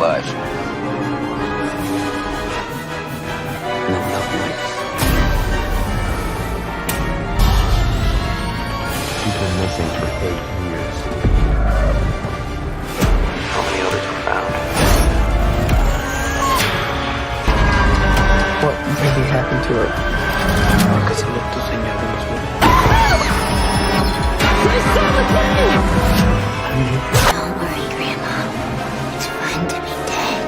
alive. Not enough money. She's been missing for 8 years. How many others were found? What really happened to her? Porque se le tu señal de los buenos. Don't worry, Grandma. It's fun to be dead.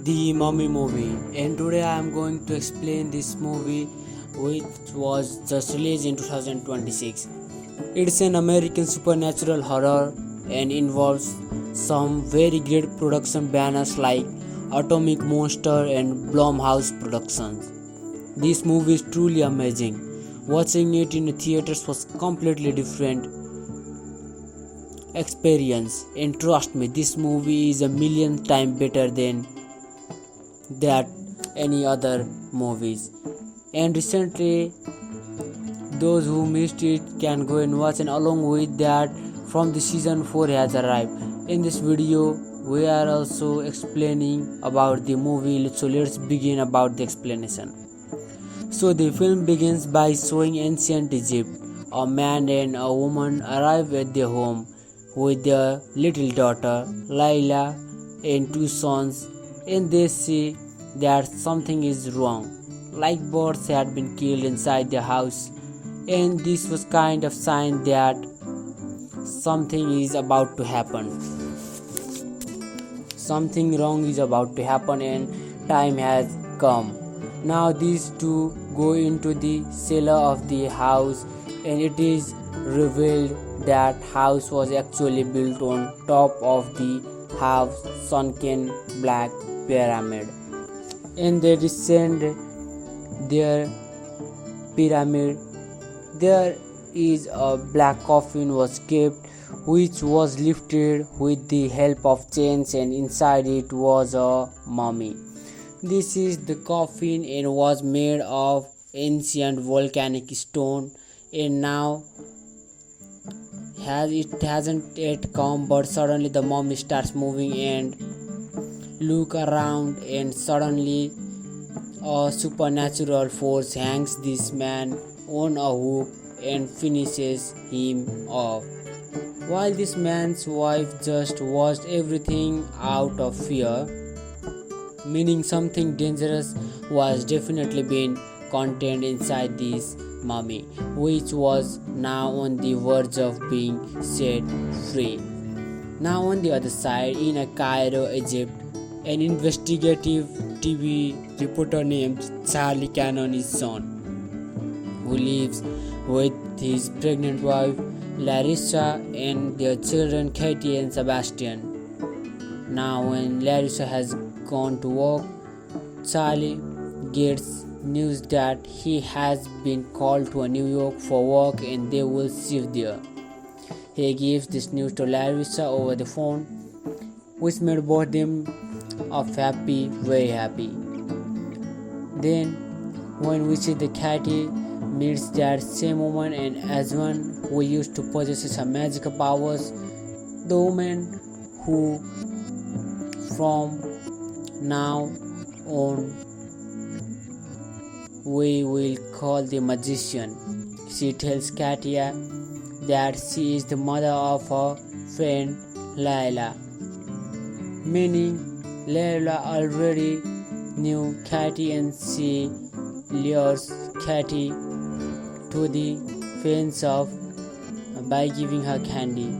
The Mummy movie, and today I am going to explain this movie which was just released in 2026. It's an American supernatural horror and involves some very great production banners like Atomic Monster and Blumhouse Productions. This movie is truly amazing. Watching it in the theaters was completely different experience, and trust me, this movie is a million times better than that any other movies. And recently, those who missed it can go and watch, and along with that, from the season 4 has arrived. In this video we are also explaining about the movie, so let's begin about the explanation. So the film begins by showing ancient Egypt. A man and a woman arrive at their home with their little daughter Layla and 2 sons, and they see that something is wrong, like birds had been killed inside their house, and this was kind of sign that something is about to happen. Something wrong is about to happen and time has come. Now these two go into the cellar of the house, and it is revealed that house was actually built on top of the half sunken black pyramid. And they descend their pyramid. There is a black coffin was kept, which was lifted with the help of chains, and inside it was a mummy. This is the coffin and was made of ancient volcanic stone, and now it hasn't yet come, but suddenly the mom starts moving and look around, and suddenly a supernatural force hangs this man on a hook and finishes him off. While this man's wife just watched everything out of fear, meaning something dangerous was definitely being contained inside this mummy, which was now on the verge of being set free. Now, on the other side, in Cairo, Egypt, an investigative TV reporter named Charlie Cannon is shown, who lives with his pregnant wife Larissa and their children Katie and Sebastian. Now, when Larissa has gone to work, Charlie gets news that he has been called to New York for work and they will shift there. He gives this news to Larissa over the phone, which made both them happy, very happy. Then, when we see the Katie meets that same woman and as one who used to possess some magical powers, the woman who from now on we will call the magician. She tells Katia that she is the mother of her friend Layla, meaning Layla already knew Katie and she lures Katie to the fence by giving her candy.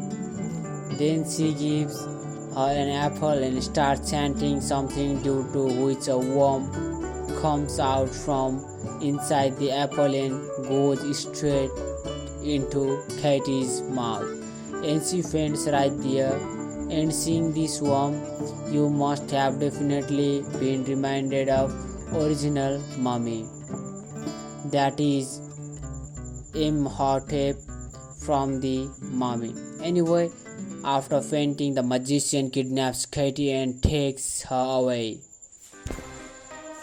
Then she gives her an apple and starts chanting something, due to which a worm comes out from inside the apple and goes straight into Katie's mouth, and she faints right there. And seeing this worm, you must have definitely been reminded of original mummy, that is Imhotep from the Mummy. Anyway, after fainting, the magician kidnaps Katie and takes her away.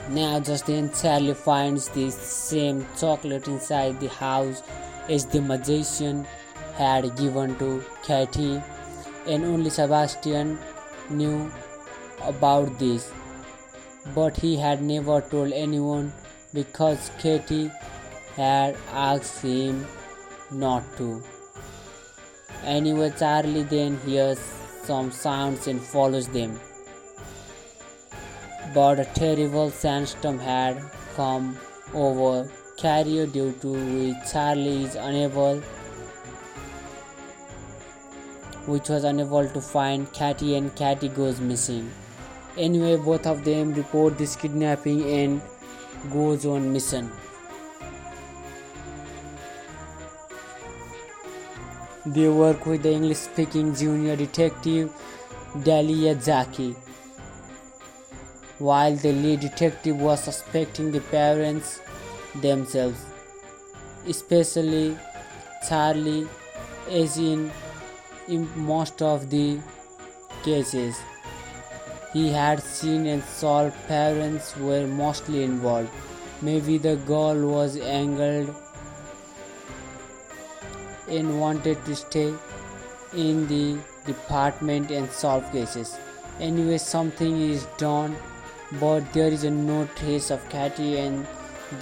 Now just then Charlie finds the same chocolate inside the house as the magician had given to Katie, and only Sebastian knew about this, but he had never told anyone because Katie had asked him not to. Anyway, Charlie then hears some sounds and follows them, but a terrible sandstorm had come over Cairo, due to which Charlie was unable to find Katie, and Katie goes missing. Anyway, both of them report this kidnapping and goes on mission. They work with the English-speaking junior detective Dahlia Jackie, while the lead detective was suspecting the parents themselves, especially Charlie, as in most of the cases he had seen and solved, parents were mostly involved. Maybe the girl was angered and wanted to stay in the department and solve cases. Anyway, something is done, but there is no trace of Katie, and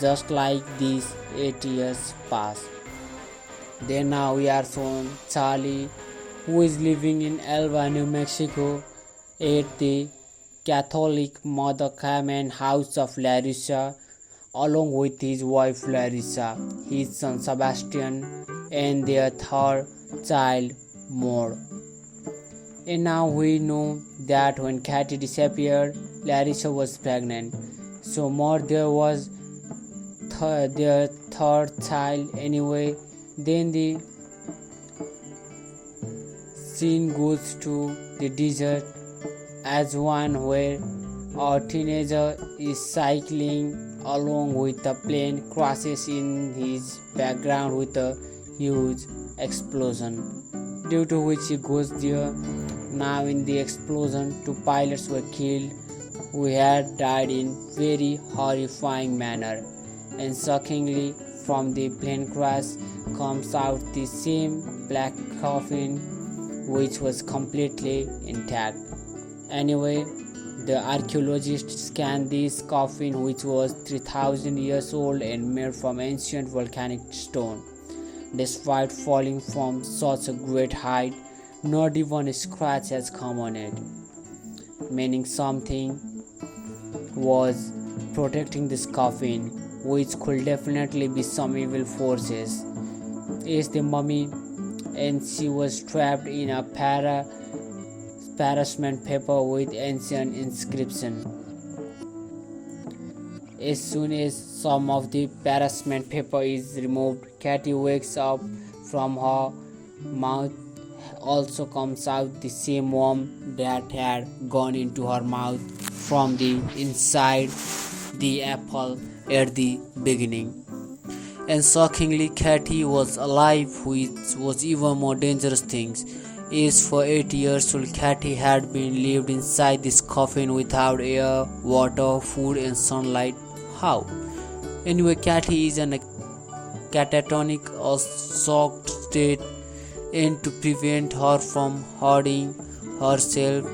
just like these 8 years pass. Then now we are shown Charlie, who is living in Elba, New Mexico, at the Catholic Mother Carmen house of Larissa, along with his wife Larissa, his son Sebastian, and their third child Maud. And now we know that when Katie disappeared, Larissa was pregnant. So Maud there was their third child. Anyway, then the scene goes to the desert as one where a teenager is cycling along with a plane crashes in his background with a huge explosion, due to which he goes there. Now in the explosion, 2 pilots were killed who had died in very horrifying manner, and shockingly from the plane crash comes out the same black coffin which was completely intact. Anyway, the archaeologists scanned this coffin which was 3000 years old and made from ancient volcanic stone. Despite falling from such a great height, not even a scratch has come on it, meaning something was protecting this coffin, which could definitely be some evil forces. Is the mummy, and she was trapped in a parchment paper with ancient inscription. As soon as some of the parchment paper is removed, Katie wakes up. From her mouth also comes out the same worm that had gone into her mouth from the inside the apple at the beginning. And shockingly, Katie was alive, which was even more dangerous things. Is for 8 years old, Katie had been lived inside this coffin without air, water, food, and sunlight. How? Anyway, Katie is in a catatonic or shocked state, and to prevent her from hurting herself,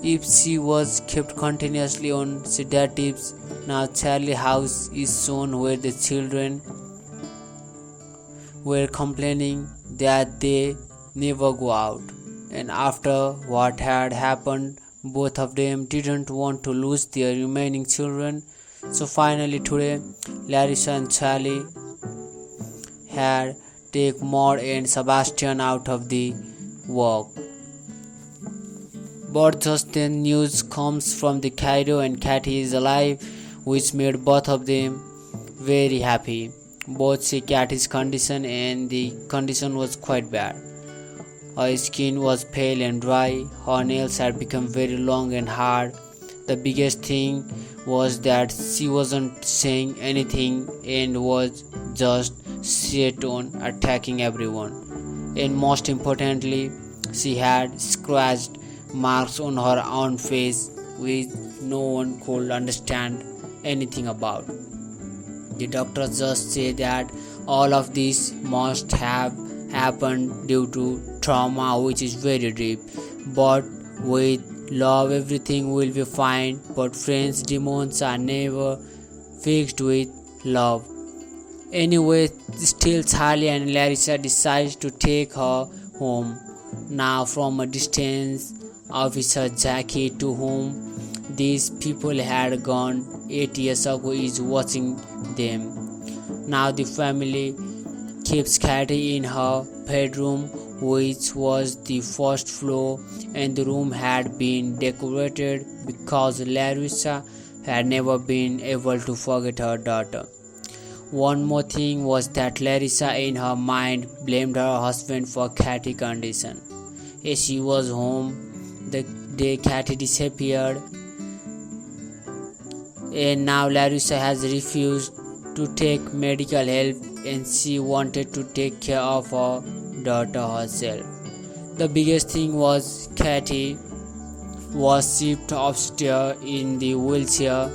if she was kept continuously on sedatives. Now Charlie House is shown where the children were complaining that they never go out, and after what had happened, both of them didn't want to lose their remaining children. So finally today, Larissa and Charlie had take Maud and Sebastian out of the work. But just then news comes from the Cairo and Katie is alive, which made both of them very happy. Both see Katie's condition, and the condition was quite bad. Her skin was pale and dry, her nails had become very long and hard. The biggest thing was that she wasn't saying anything and was just set on attacking everyone. And most importantly, she had scratched marks on her own face which no one could understand anything about. The doctors just say that all of this must have happened due to trauma, which is very deep. But with love, everything will be fine. But friends, demons are never fixed with love. Anyway, still Charlie and Larissa decide to take her home. Now from a distance, Officer Jackie, to whom these people had gone 8 years ago, is watching them. Now the family keeps Katie in her bedroom, which was the first floor, and the room had been decorated because Larissa had never been able to forget her daughter. One more thing was that Larissa in her mind blamed her husband for Katie's condition. As she was home the day Katie disappeared, and now Larissa has refused to take medical help, and she wanted to take care of her daughter herself. The biggest thing was Katie was shipped upstairs in the wheelchair,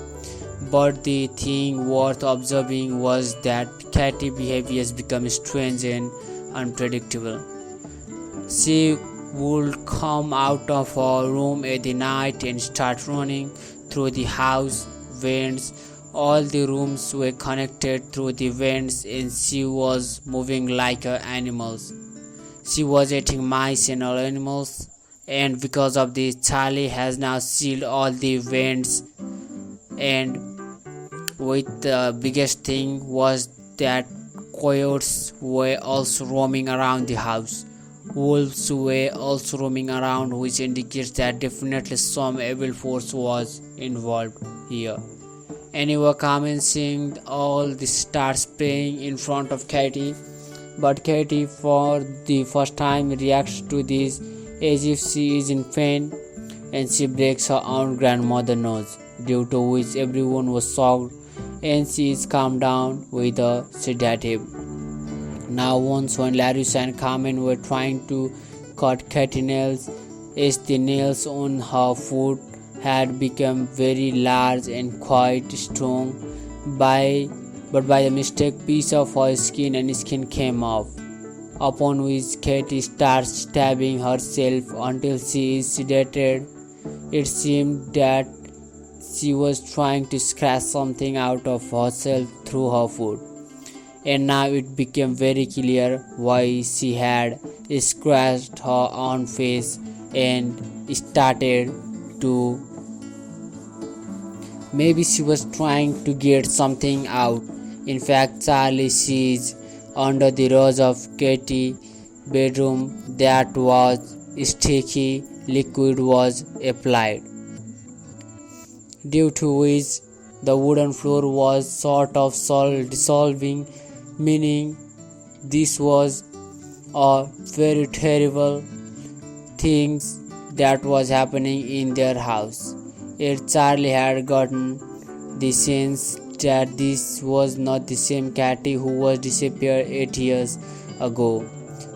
but the thing worth observing was that Katie's behavior has become strange and unpredictable. She would come out of her room at the night and start running through the house vents. All the rooms were connected through the vents, and she was moving like animals. She was eating mice and all animals, and because of this, Charlie has now sealed all the vents. And with the biggest thing was that coyotes were also roaming around the house. Wolves were also roaming around, which indicates that definitely some evil force was involved here. Anyway, Carmen seeing all this starts praying in front of Katie, but Katie for the first time reacts to this as if she is in pain, and she breaks her own grandmother's nose, due to which everyone was shocked, and she is calmed down with a sedative. Now once when Larissa and Carmen were trying to cut Katie nails, as the nails on her foot had become very large and quite strong. By but by a mistake piece of her skin came off, upon which Katie starts stabbing herself until she is sedated. It seemed that she was trying to scratch something out of herself through her food, and now it became very clear why she had scratched her own face and started to. Maybe she was trying to get something out. In fact, Charlie sees under the rose of Katie's bedroom that was sticky liquid was applied, due to which the wooden floor was sort of dissolving, meaning this was a very terrible thing that was happening in their house. Yet Charlie had gotten the sense that this was not the same Katie who was disappeared 8 years ago.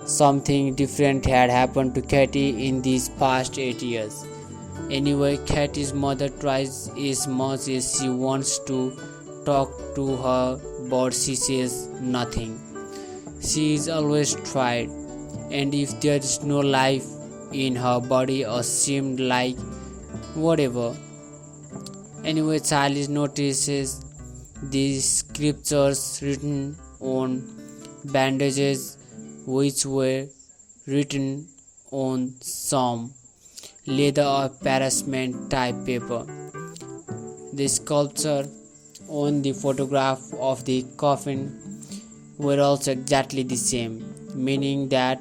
Something different had happened to Katie in these past 8 years. Anyway, Katie's mother tries as much as she wants to talk to her, but she says nothing. She is always tried, and if there is no life in her body or seemed like whatever. Anyway, Charlie notices the scriptures written on bandages, which were written on some leather or parchment type paper. The sculpture on the photograph of the coffin were also exactly the same, meaning that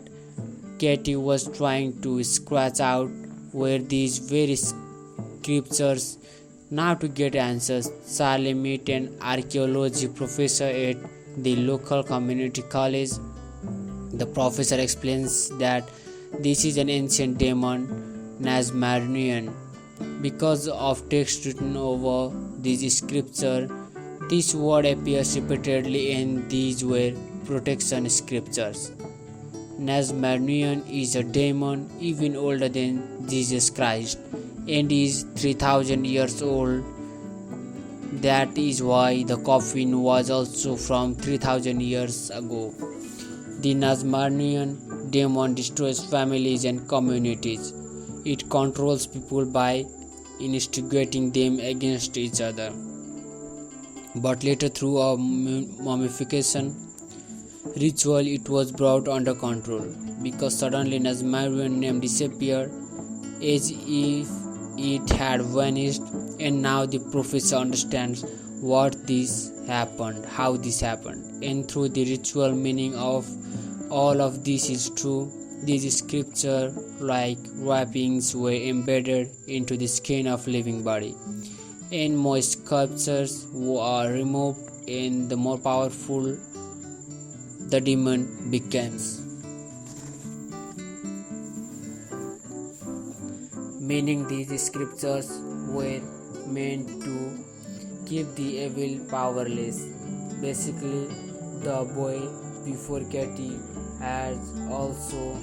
Katie was trying to scratch out were these very scriptures. Now to get answers, Charlie meets an archaeology professor at the local community college. The professor explains that this is an ancient demon, Nazmarnian. Because of text written over these scriptures, this word appears repeatedly, and these were protection scriptures. Nazmarnian is a demon even older than Jesus Christ and is 3000 years old. That is why the coffin was also from 3000 years ago. The Nazmarnian demon destroys families and communities. It controls people by instigating them against each other. But later, through a mummification ritual, it was brought under control, because suddenly Nazmarnian name disappeared as if it had vanished, and now the professor understands how this happened, and through the ritual meaning of all of this is true. These scripture like wrappings were embedded into the skin of living body, and more sculptures are removed, and the more powerful the demon becomes, meaning these scriptures were meant to keep the evil powerless. Basically, the boy before Katie has also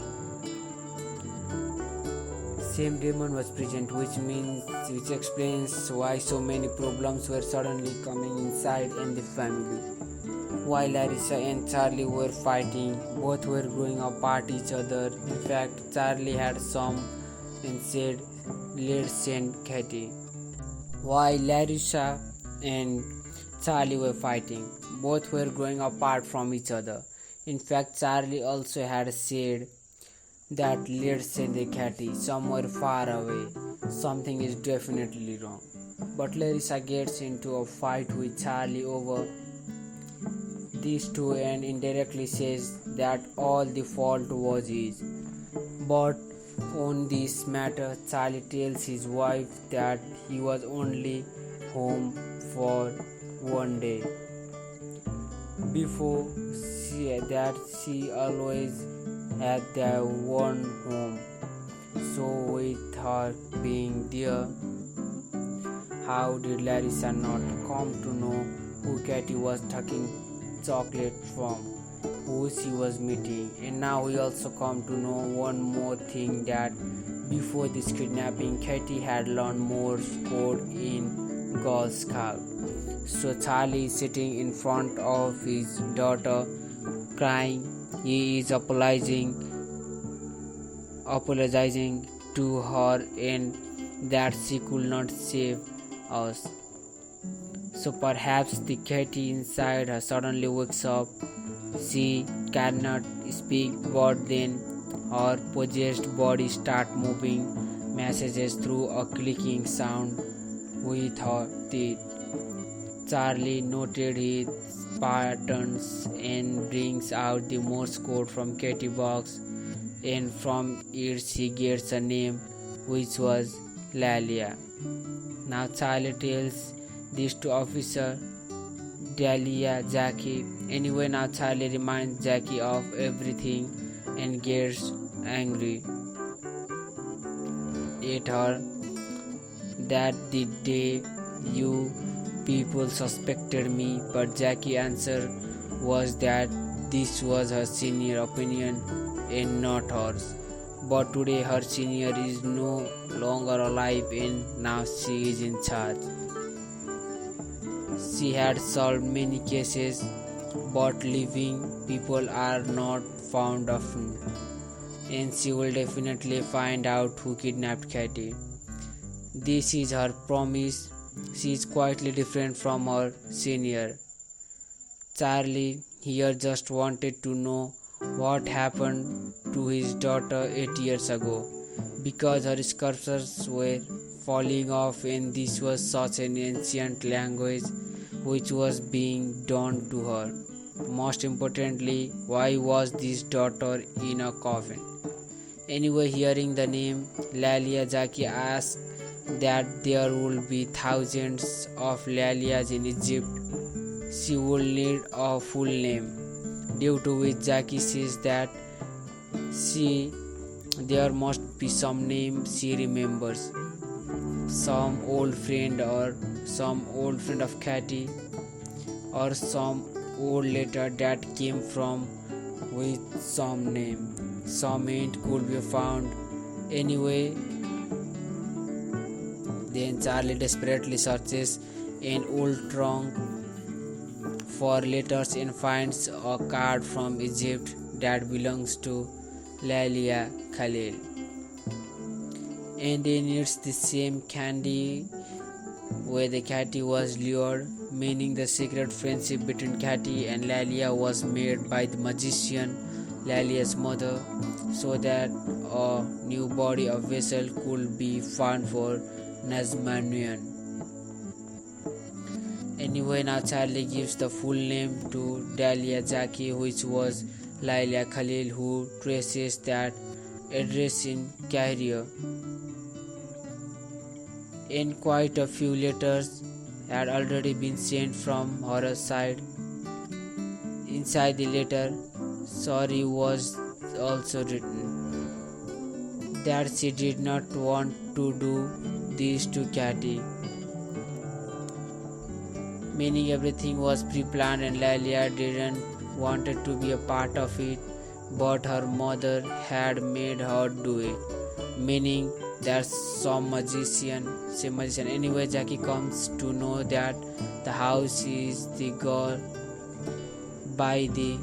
same demon was present, which explains why so many problems were suddenly coming inside in the family. While Larissa and Charlie were fighting, both were growing apart each other. In fact, Charlie had some and said, "Let's send Katie." While Larissa and Charlie were fighting, both were growing apart from each other. In fact, Charlie also had said that let's send Katie somewhere far away. Something is definitely wrong. But Larissa gets into a fight with Charlie over these two and indirectly says that all the fault was his. But on this matter, Charlie tells his wife that he was only home for one day. Before she always had their one home. So with her being there, how did Larissa not come to know who Katie was taking chocolate from, who she was meeting? And now we also come to know one more thing, that before this kidnapping, Katie had learned Morse code in Girl Scout. So Charlie is sitting in front of his daughter, crying. He is apologizing to her and that she could not save us. So perhaps the Katie inside her suddenly wakes up. She cannot speak, but then her possessed body starts moving messages through a clicking sound with her teeth. Charlie noted his patterns and brings out the Morse code from Katie box, and from it she gets a name, which was Lalia. Now Charlie tells this to Officer Dahlia Jackie. Anyway, now Charlie reminds Jackie of everything and gets angry at her that the day you people suspected me, but Jackie's answer was that this was her senior opinion and not hers. But today her senior is no longer alive and now she is in charge. She had solved many cases, but living people are not found often, and she will definitely find out who kidnapped Katie. This is her promise. She is quietly different from her senior. Charlie here just wanted to know what happened to his daughter 8 years ago, because her sculptures were falling off and this was such an ancient language which was being done to her. Most importantly, why was this daughter in a coffin? Anyway, hearing the name Lalia, Jackie asked that there would be thousands of Lalias in Egypt. She would need a full name, due to which Jackie says that there must be some name she remembers, some old friend of Katie, or some old letter that came from with some name. Some hint could be found. Anyway, then Charlie desperately searches an old trunk for letters and finds a card from Egypt that belongs to Lalia Khalil. And in it's the same candy where the Katie was lured, meaning the secret friendship between Katie and Lalia was made by the magician Lalia's mother, so that a new body of vessel could be found for Nazmanian. Anyway, now Charlie gives the full name to Dahlia Jackie, which was Laila Khalil, who traces that address in Cairo. And quite a few letters had already been sent from her side. Inside the letter, sorry was also written, that she did not want to do this to Katie, meaning everything was pre-planned and Lalia didn't wanted to be a part of it, but her mother had made her do it, meaning there's some magician. Anyway, Jackie comes to know that the house is the girl by the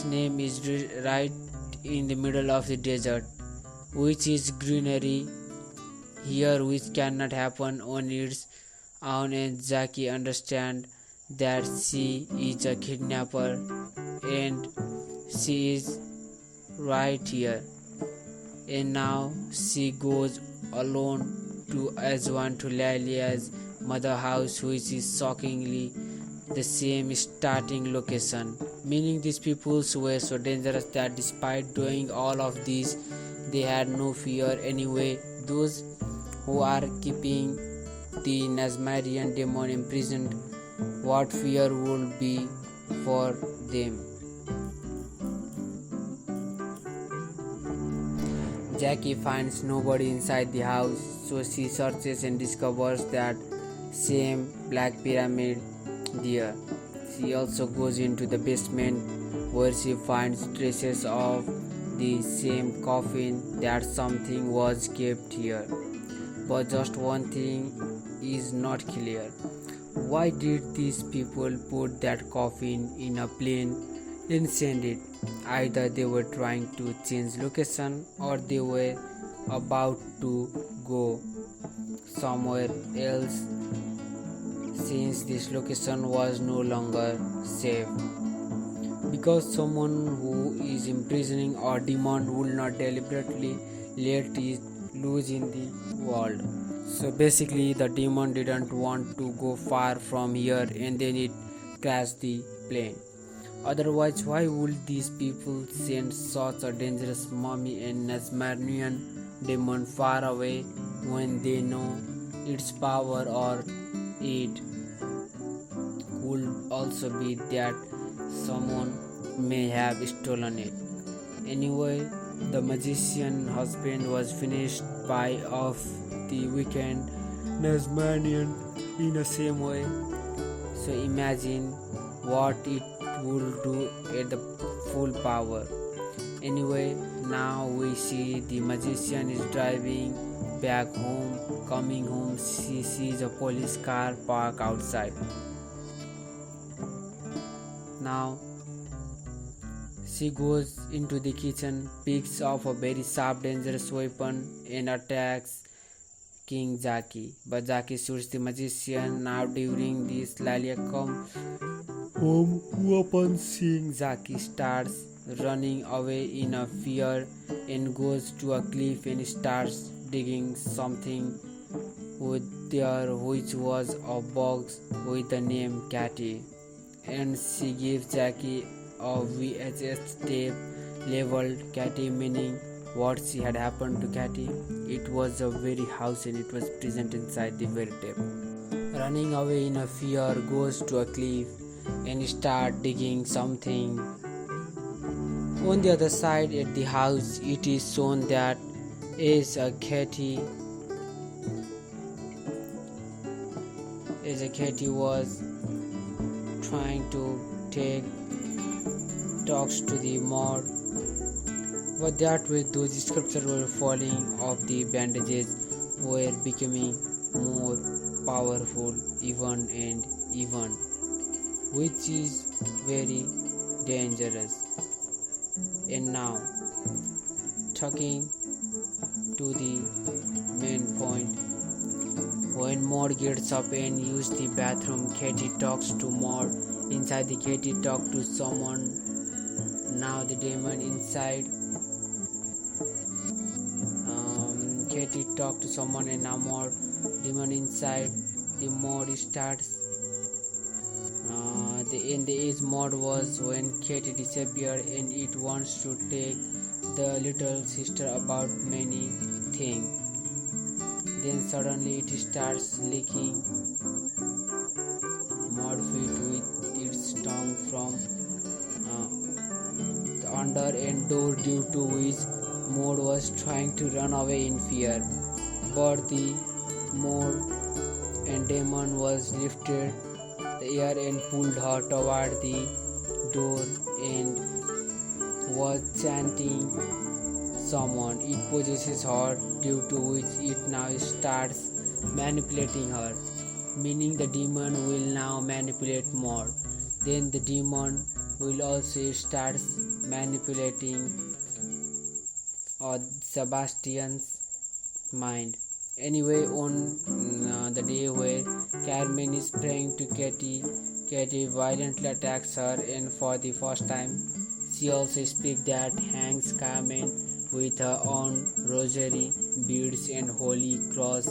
name is right in the middle of the desert, which is greenery here, which cannot happen on its own, and Jackie understands that she is a kidnapper and she is right here. And now she goes alone to Aswan to Lalia's mother house, which is shockingly the same starting location, meaning these people were so dangerous that despite doing all of this, they had no fear. Anyway, those who are keeping the Nazmarian demon imprisoned, what fear would be for them? Jackie finds nobody inside the house, so she searches and discovers that same black pyramid there. She also goes into the basement where she finds traces of the same coffin, that something was kept here. But just one thing is not clear. Why did these people put that coffin in a plane and send it? Either they were trying to change location or they were about to go somewhere else since this location was no longer safe. Because someone who is imprisoning a demon will not deliberately let it loose in the world. So basically, the demon didn't want to go far from here and then it crashed the plane. Otherwise, why would these people send such a dangerous mummy and Nasmanian demon far away when they know its power, or it could also be that someone may have stolen it? Anyway, the magician husband was finished by of the weekend Nasmanian in the same way. So imagine what it would do at the full power. Anyway, now we see the magician is driving back home. Coming home, she sees a police car parked outside. Now she goes into the kitchen, picks up a very sharp, dangerous weapon, and attacks King Jackie. But Jackie shoots the magician. Now during this, Lalia comes home. Upon seeing Jackie, starts running away in a fear and goes to a cliff and starts digging something with there, which was a box with the name Katy. And she gives Jackie a VHS tape labeled Katy, meaning what she had happened to Katy. It was the very house and it was present inside the very tape. Running away in a fear, goes to a cliff and start digging something. On the other side at the house, it is shown that Katy was trying to take talks to the mod, but that way those sculptures were falling off, the bandages were becoming more powerful even and even, which is very dangerous. And now, talking to the main point, when Maud gets up and uses the bathroom, Katy talks to Maud. Inside the Katy talks to someone. Now the demon inside. Katy talked to someone and now Maud. Demon inside. The Maud starts. In the age Maud was when Katy disappeared and it wants to take the little sister about many things. Then suddenly it starts licking Maud feet with its tongue from the under and door, due to which Maud was trying to run away in fear. But the Maud and demon was lifted the air and pulled her toward the door and was chanting someone. It possesses her, due to which it now starts manipulating her, meaning the demon will now manipulate more. Then the demon will also start manipulating Sebastian's mind. Anyway, on the day where Carmen is praying to Katy, Katy violently attacks her, and for the first time she also speaks that hangs Carmen with her own rosary, beads and holy cross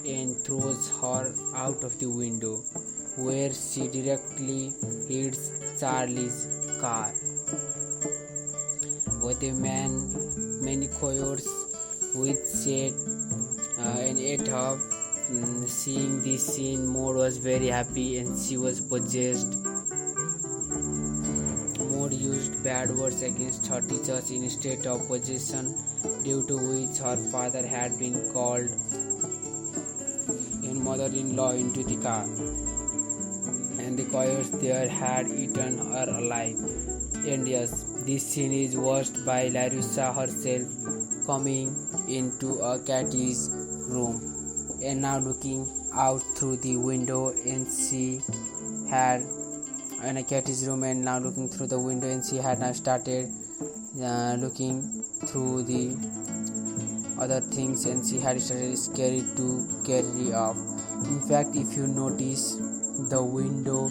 and throws her out of the window, where she directly hits Charlie's car. With many coyotes which said and ate up. Seeing this scene, Maud was very happy and she was possessed. Maud used bad words against her teachers in state of possession, due to which her father had been called and mother-in-law into the car, and the coyotes there had eaten her alive. And yes, this scene is watched by Larissa herself coming into a Katy's room. and now looking out through the window, and she had in a Katie's room, and now looking through the window, and she had now started looking through the other things, and she had started scary to carry off. In fact, if you notice, the window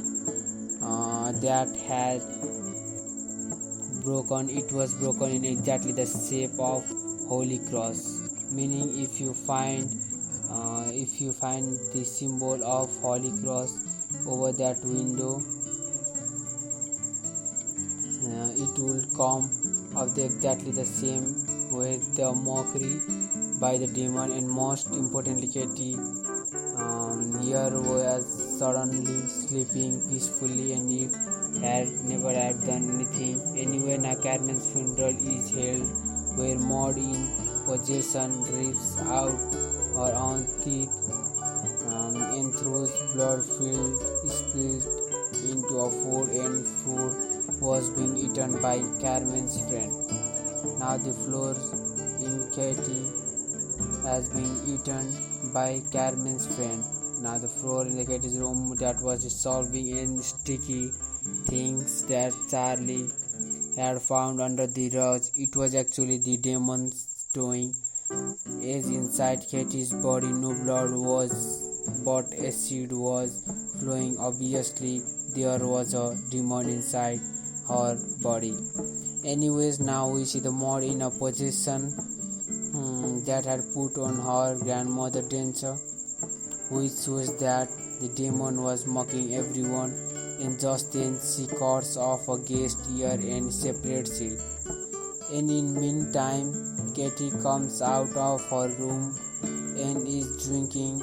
that had broken, it was broken in exactly the shape of Holy Cross, meaning if you find the symbol of Holy Cross over that window, it will come of exactly the same way, the mockery by the demon. And most importantly, Katie here was suddenly sleeping peacefully, and if had never had done anything. Anyway, now Carmen's funeral is held, where Maud in possession rips out her own teeth and throws blood-filled spilled into a food, and food was being eaten by Carmen's friend. Now the floor in Katie has been eaten by Carmen's friend. Now the floor in the Katie's room that was dissolving and sticky things that Charlie had found under the rug. It was actually the demon's doing. As inside Katie's body no blood was, but acid was flowing. Obviously there was a demon inside her body. Anyways, now we see the Maud in a possession that had put on her grandmother Danger, which shows that the demon was mocking everyone, and just then she cuts off a guest ear and separates it. And in meantime, Katie comes out of her room and is drinking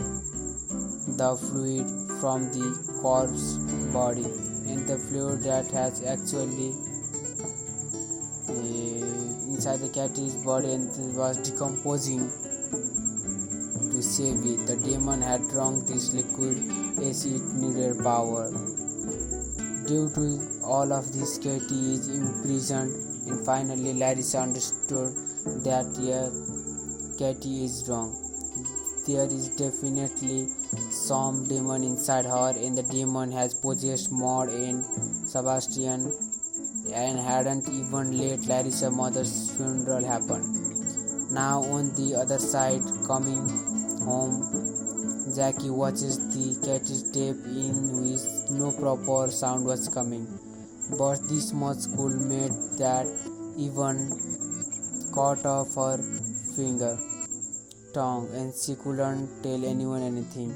the fluid from the corpse body, and the fluid that has actually inside the Katie's body and was decomposing. To save it, the demon had drunk this liquid as it needed power. Due to all of this, Katie is imprisoned, and finally Larissa understood that Katie is wrong. There is definitely some demon inside her, and the demon has possessed Maud and Sebastian and hadn't even let Larissa's mother's funeral happen. Now on the other side, coming home, Jackie watches the Katie's tape in which no proper sound was coming, but this much could make that even cut off her tongue, and she couldn't tell anyone anything.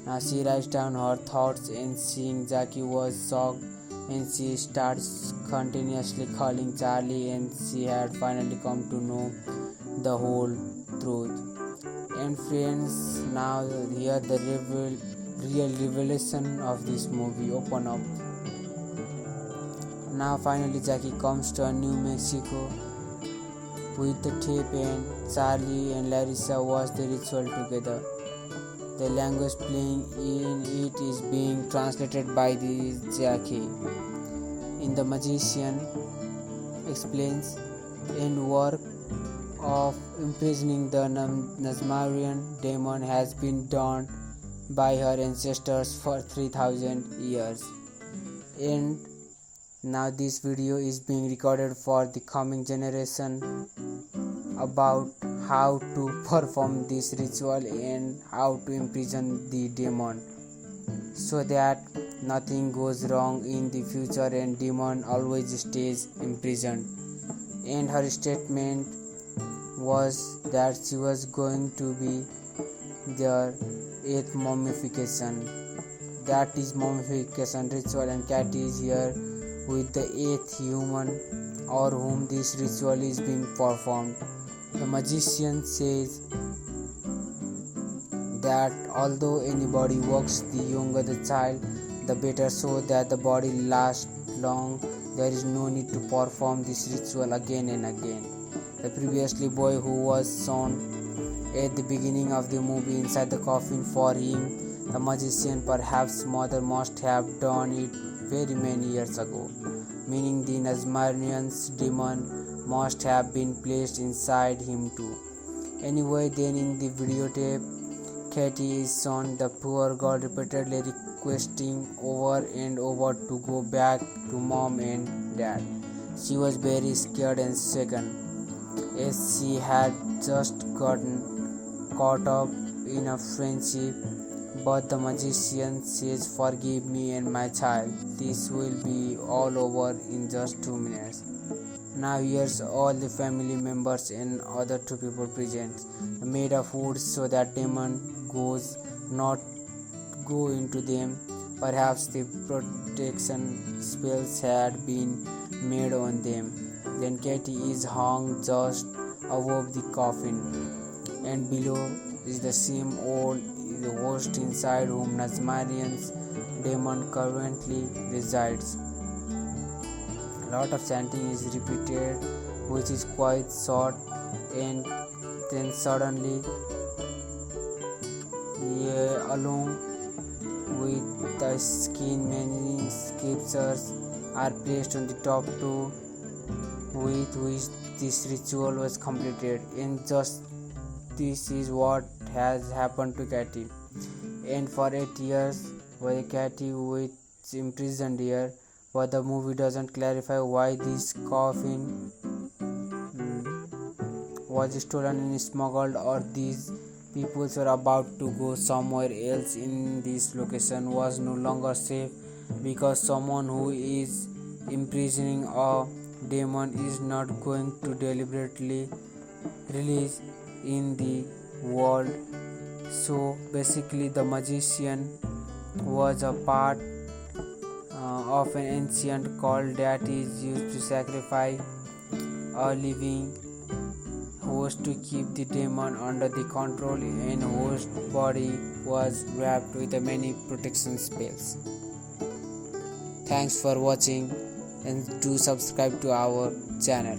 Now she writes down her thoughts, and seeing Jackie was shocked, and she starts continuously calling Charlie, and she had finally come to know the whole truth. And friends, now here the real revelation of this movie open up. Now finally Jackie comes to New Mexico with the tape, and Charlie and Larissa watch the ritual together. The language playing in it is being translated by the Jackie. In The Magician explains, in work of imprisoning the Nazmarian demon has been done by her ancestors for 3,000 years. And now this video is being recorded for the coming generation about how to perform this ritual and how to imprison the demon, so that nothing goes wrong in the future and demon always stays imprisoned. And her statement was that she was going to be their 8th mummification. That is mummification ritual, and Katie is here with the 8th human over whom this ritual is being performed. The magician says that although anybody works, the younger the child, the better, so that the body lasts long. There is no need to perform this ritual again and again. The previously boy who was shown at the beginning of the movie inside the coffin for him, the magician, perhaps mother must have done it very many years ago, meaning the Nazmarian's demon must have been placed inside him too. Anyway, then in the videotape, Katie is shown the poor girl repeatedly requesting over and over to go back to mom and dad. She was very scared and shaken, as she had just gotten caught up in a friendship. But the magician says, "Forgive me and my child. This will be all over in just 2 minutes." Now here's all the family members and other two people present, made of wood so that demon goes not go into them. Perhaps the protection spells had been made on them. Then Katie is hung just above the coffin, and below is the same old the host inside whom Nazmarian's demon currently resides. A lot of chanting is repeated, which is quite short, and then suddenly, along with the skin, many scriptures are placed on the top too, with which this ritual was completed. And just this is what has happened to Katie. And for 8 years, while Katie was imprisoned here, but the movie doesn't clarify why this coffin was stolen and smuggled, or these people were about to go somewhere else in this location was no longer safe, because someone who is imprisoning a demon is not going to deliberately release in the world. So basically the magician was a part of an ancient cult that is used to sacrifice a living host to keep the demon under the control, and host body was wrapped with many protection spells. Thanks for watching, and do subscribe to our channel.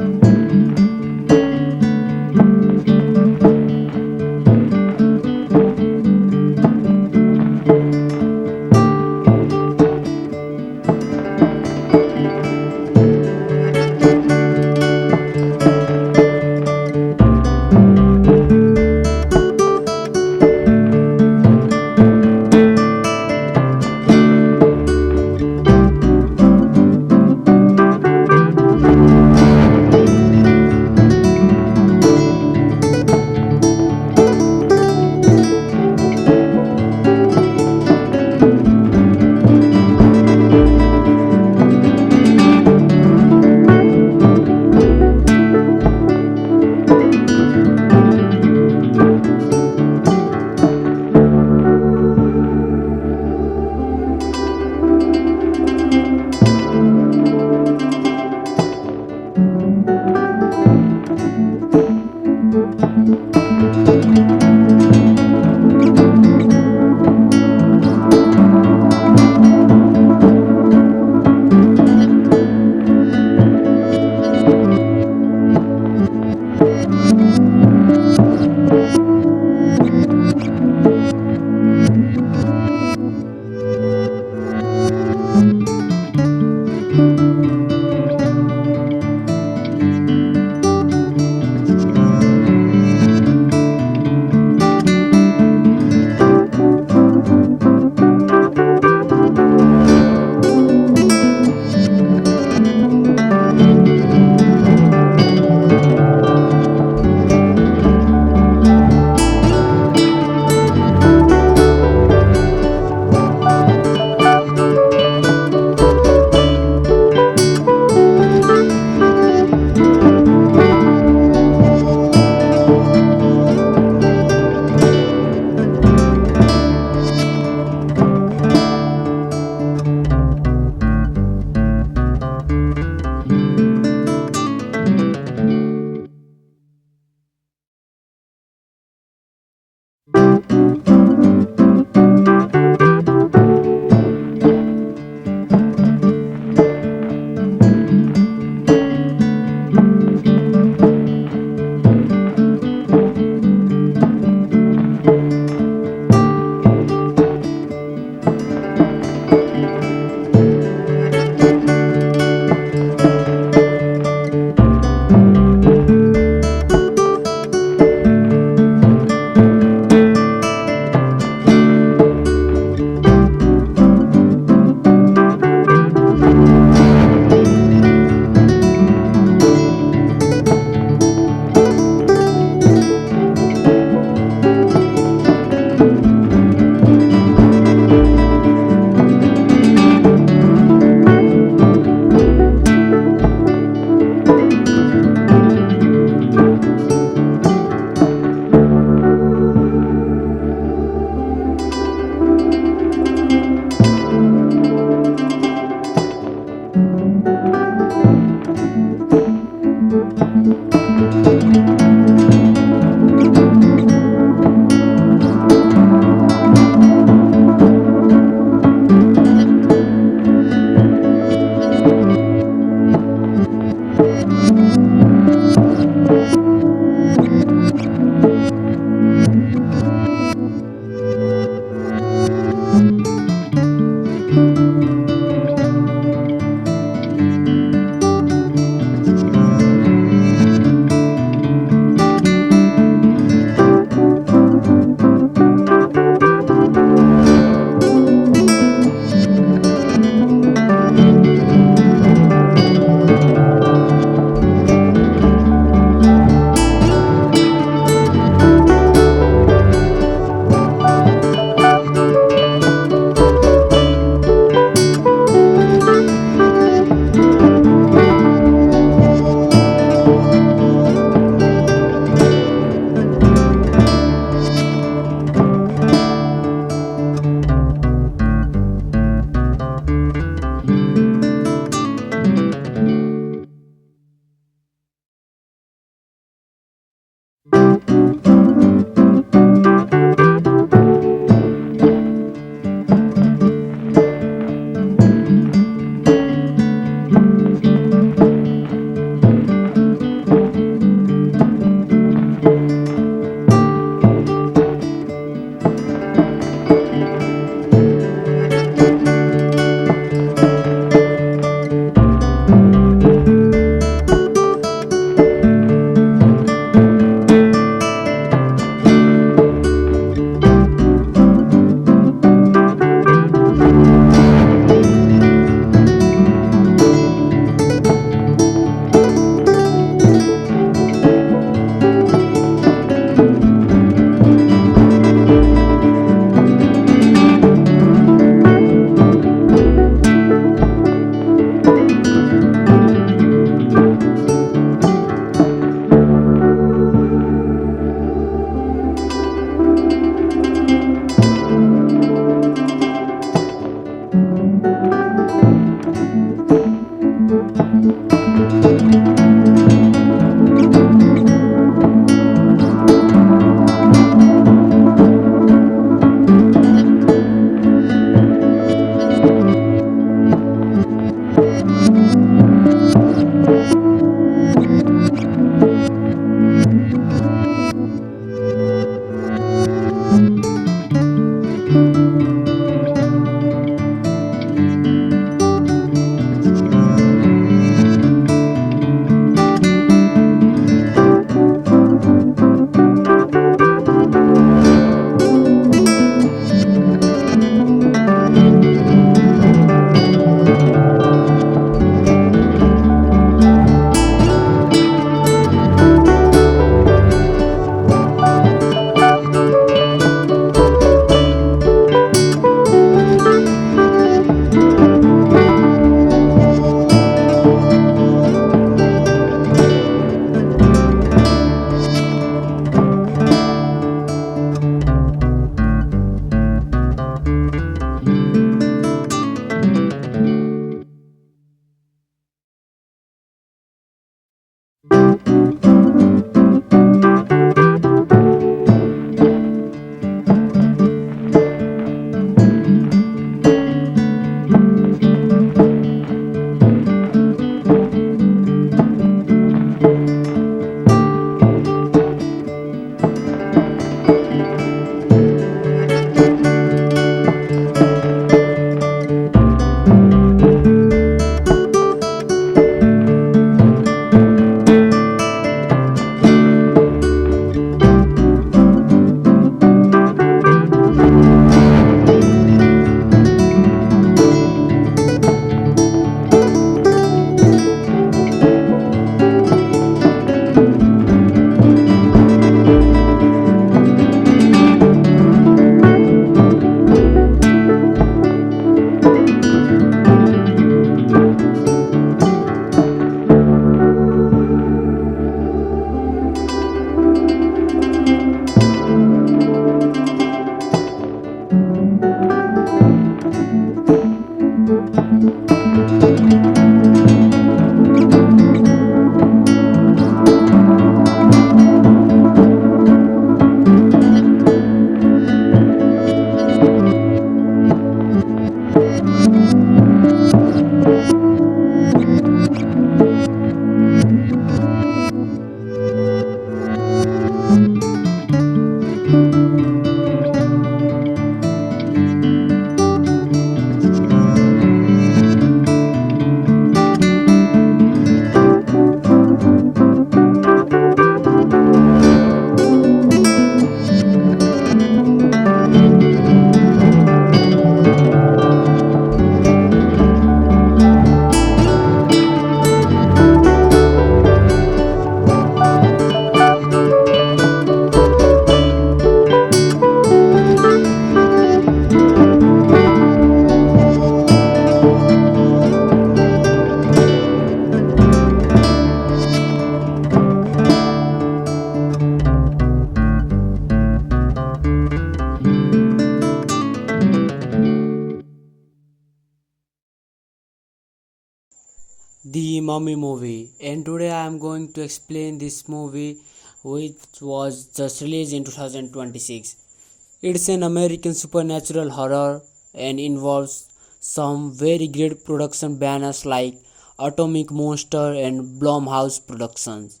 The Mummy movie, and today I am going to explain this movie which was just released in 2026. It's an American supernatural horror and involves some very great production banners like Atomic Monster and Blumhouse Productions.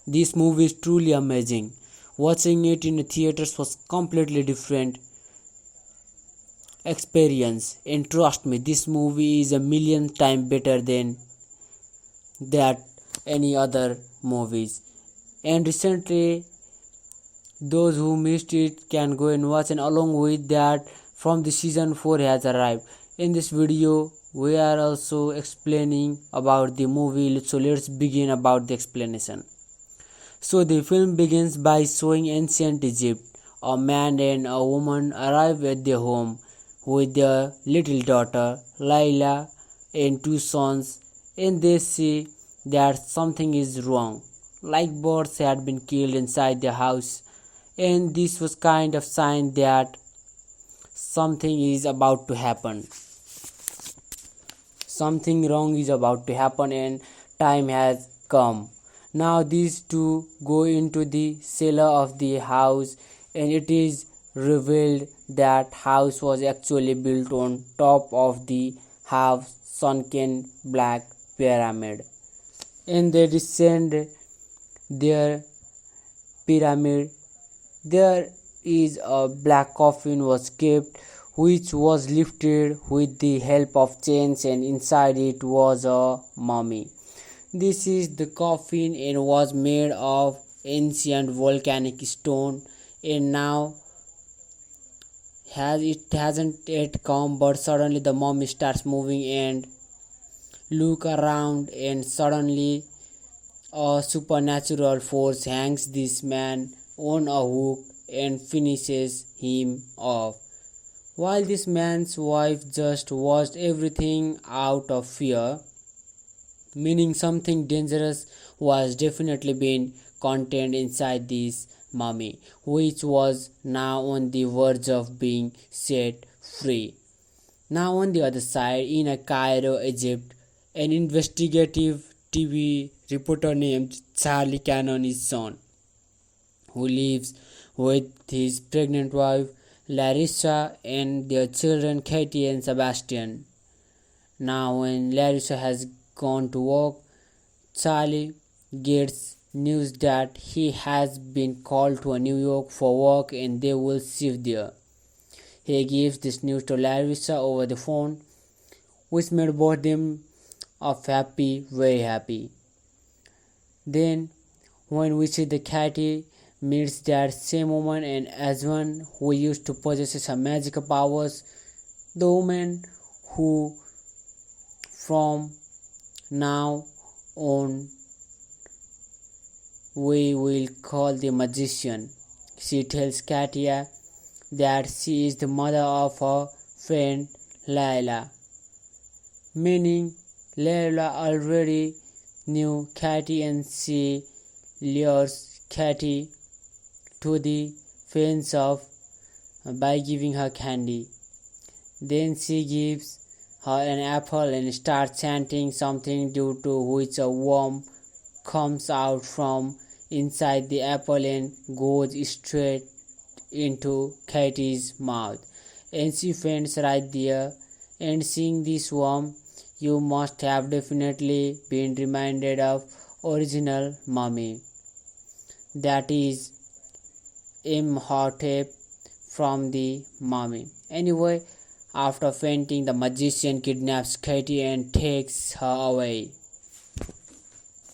This movie is truly amazing. Watching it in the theaters was completely different experience, and trust me, this movie is a million times better than that any other movies. And recently, those who missed it can go and watch, and along with that, from the season 4 has arrived. In this video we are also explaining about the movie, so let's begin about the explanation. So the film begins by showing ancient Egypt. A man and a woman arrive at their home with their little daughter Layla and two sons, and they see that something is wrong, like birds had been killed inside the house, and this was kind of sign that something is about to happen. something wrong is about to happen and time has come. Now these two go into the cellar of the house, and it is revealed that house was actually built on top of the half sunken black pyramid. And they descend their pyramid. There is a black coffin was kept, which was lifted with the help of chains, and inside it was a mummy. This is the coffin and was made of ancient volcanic stone, and now hasn't yet come, but suddenly the mummy starts moving and look around, and suddenly a supernatural force hangs this man on a hook and finishes him off. While this man's wife just watched everything out of fear, meaning something dangerous was definitely being contained inside this mummy, which was now on the verge of being set free. Now, on the other side, in Cairo, Egypt, an investigative TV reporter named Charlie Cannon is shown, who lives with his pregnant wife Larissa and their children Katie and Sebastian. Now, when Larissa has gone to work, Charlie gets news that he has been called to New York for work and they will shift there. He gives this news to Larissa over the phone, which made both them very happy. Then, when we see the Katie meets that same woman and as one who used to possess some magical powers, the woman who from now on we will call the magician. She tells Katia that she is the mother of her friend Layla, meaning Layla already knew Katie and she lures Katie to the fence by giving her candy. Then she gives her an apple and starts chanting something, due to which a worm comes out from inside the apple and goes straight into Katie's mouth, and she faints right there. And seeing this worm, you must have definitely been reminded of original mummy, that is Imhotep from the mummy. Anyway, after fainting, the magician kidnaps Katie and takes her away.